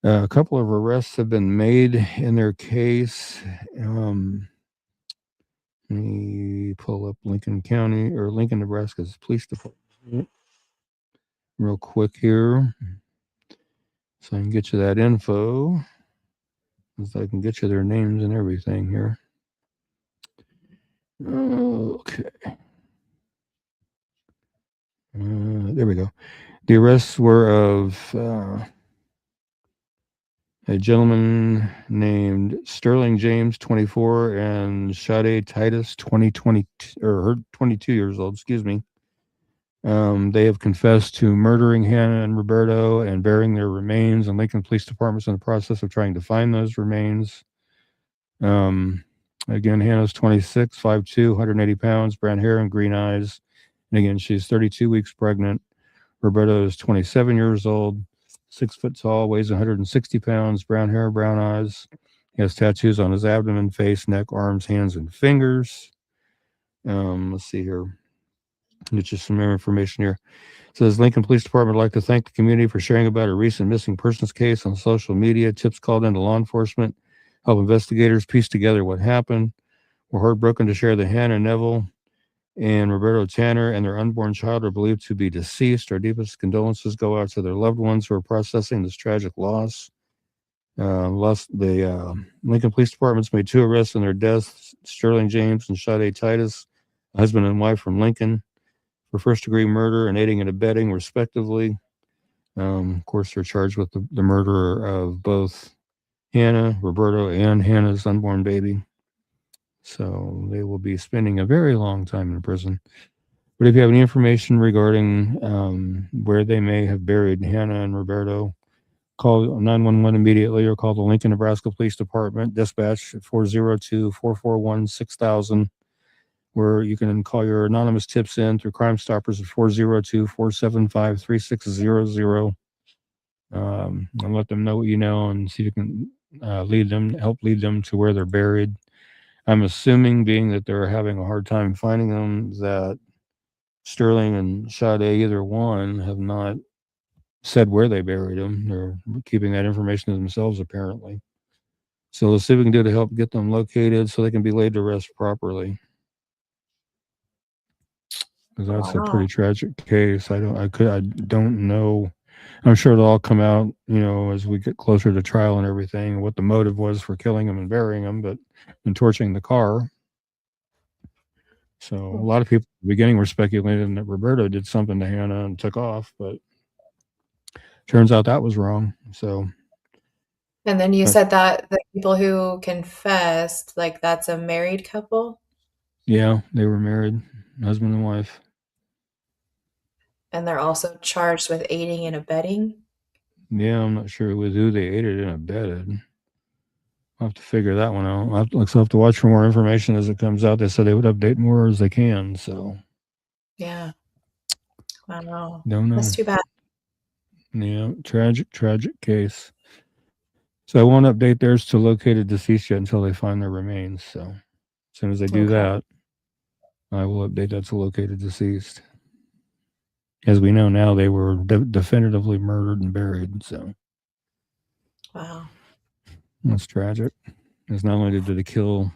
A couple of arrests have been made in their case. Let me pull up Lincoln County or Lincoln, Nebraska's police department real quick here so I can get you that info. So I can get you their names and everything here. Okay. There we go. The arrests were of a gentleman named Sterling James, 24, and Sade Titus, 22 years old. Excuse me. They have confessed to murdering Hannah and Roberto and burying their remains, and Lincoln Police Department's in the process of trying to find those remains. Again, Hannah's 26, 5'2", 180 pounds, brown hair and green eyes. And again, she's 32 weeks pregnant. Roberto is 27 years old, 6 foot tall, weighs 160 pounds, brown hair, brown eyes. He has tattoos on his abdomen, face, neck, arms, hands, and fingers. Let's see here. Get you some more information here. It says Lincoln Police Department would like to thank the community for sharing about a recent missing persons case on social media. Tips called into law enforcement help investigators piece together what happened. We're heartbroken to share that Hannah Neville and Roberto Tanner and their unborn child are believed to be deceased. Our deepest condolences go out to their loved ones who are processing this tragic loss. The Lincoln Police Department's made 2 arrests in their deaths: Sterling James and Sade Titus, husband and wife from Lincoln, for first-degree murder and aiding and abetting, respectively. Of course, they're charged with the murder of both Hannah, Roberto, and Hannah's unborn baby. So they will be spending a very long time in prison. But if you have any information regarding where they may have buried Hannah and Roberto, call 911 immediately or call the Lincoln, Nebraska Police Department, dispatch 402-441-6000, where you can call your anonymous tips in through Crime Stoppers at 402-475-3600. And let them know what you know and see if you can help lead them to where they're buried. I'm assuming, being that they're having a hard time finding them, that Sterling and Sade, either one, have not said where they buried them. They're keeping that information to themselves, apparently. So let's see what we can do to help get them located so they can be laid to rest properly. Because that's a pretty tragic case. I don't know. I'm sure it'll all come out, as we get closer to trial and everything, what the motive was for killing them and burying them, and torching the car. So a lot of people at the beginning were speculating that Roberto did something to Hannah and took off, but turns out that was wrong. So. And then you said that the people who confessed, like, that's a married couple? Yeah, they were married, husband and wife. And they're also charged with aiding and abetting? Yeah, I'm not sure with who they aided and abetted. I'll have to figure that one out. I'll have to watch for more information as it comes out. They said they would update more as they can, so. Yeah. Wow. Don't know. That's too bad. Yeah, tragic case. So I won't update theirs to located deceased yet until they find their remains. So as soon as they do that, I will update that to located deceased. As we know now, they were definitively murdered and buried. So. Wow. That's tragic. Because not only did they kill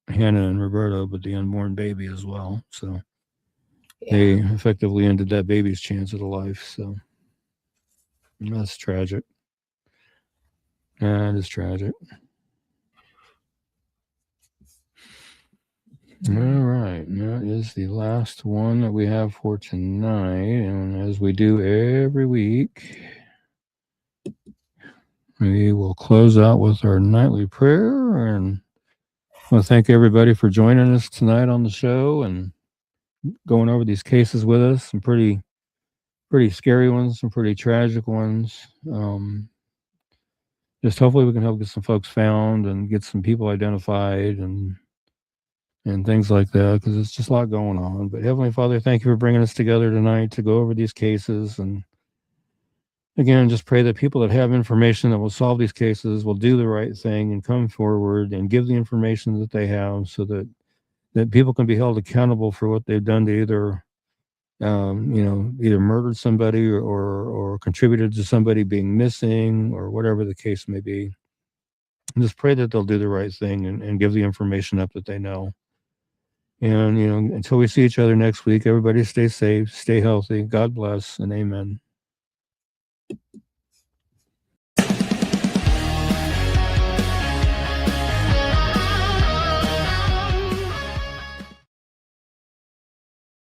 Hannah and Roberto, but the unborn baby as well. So they effectively ended that baby's chance at a life. So that's tragic. That is tragic. All right. That is the last one that we have for tonight. And as we do every week, we will close out with our nightly prayer. And I want to thank everybody for joining us tonight on the show and going over these cases with us. Some pretty scary ones, some pretty tragic ones. Just hopefully we can help get some folks found and get some people identified and things like that, because it's just a lot going on. But Heavenly Father, thank you for bringing us together tonight to go over these cases. And again, just pray that people that have information that will solve these cases will do the right thing and come forward and give the information that they have, so that people can be held accountable for what they've done to either either murdered somebody or contributed to somebody being missing or whatever the case may be. And just pray that they'll do the right thing and give the information up that they know. And, until we see each other next week, everybody stay safe, stay healthy. God bless, and amen.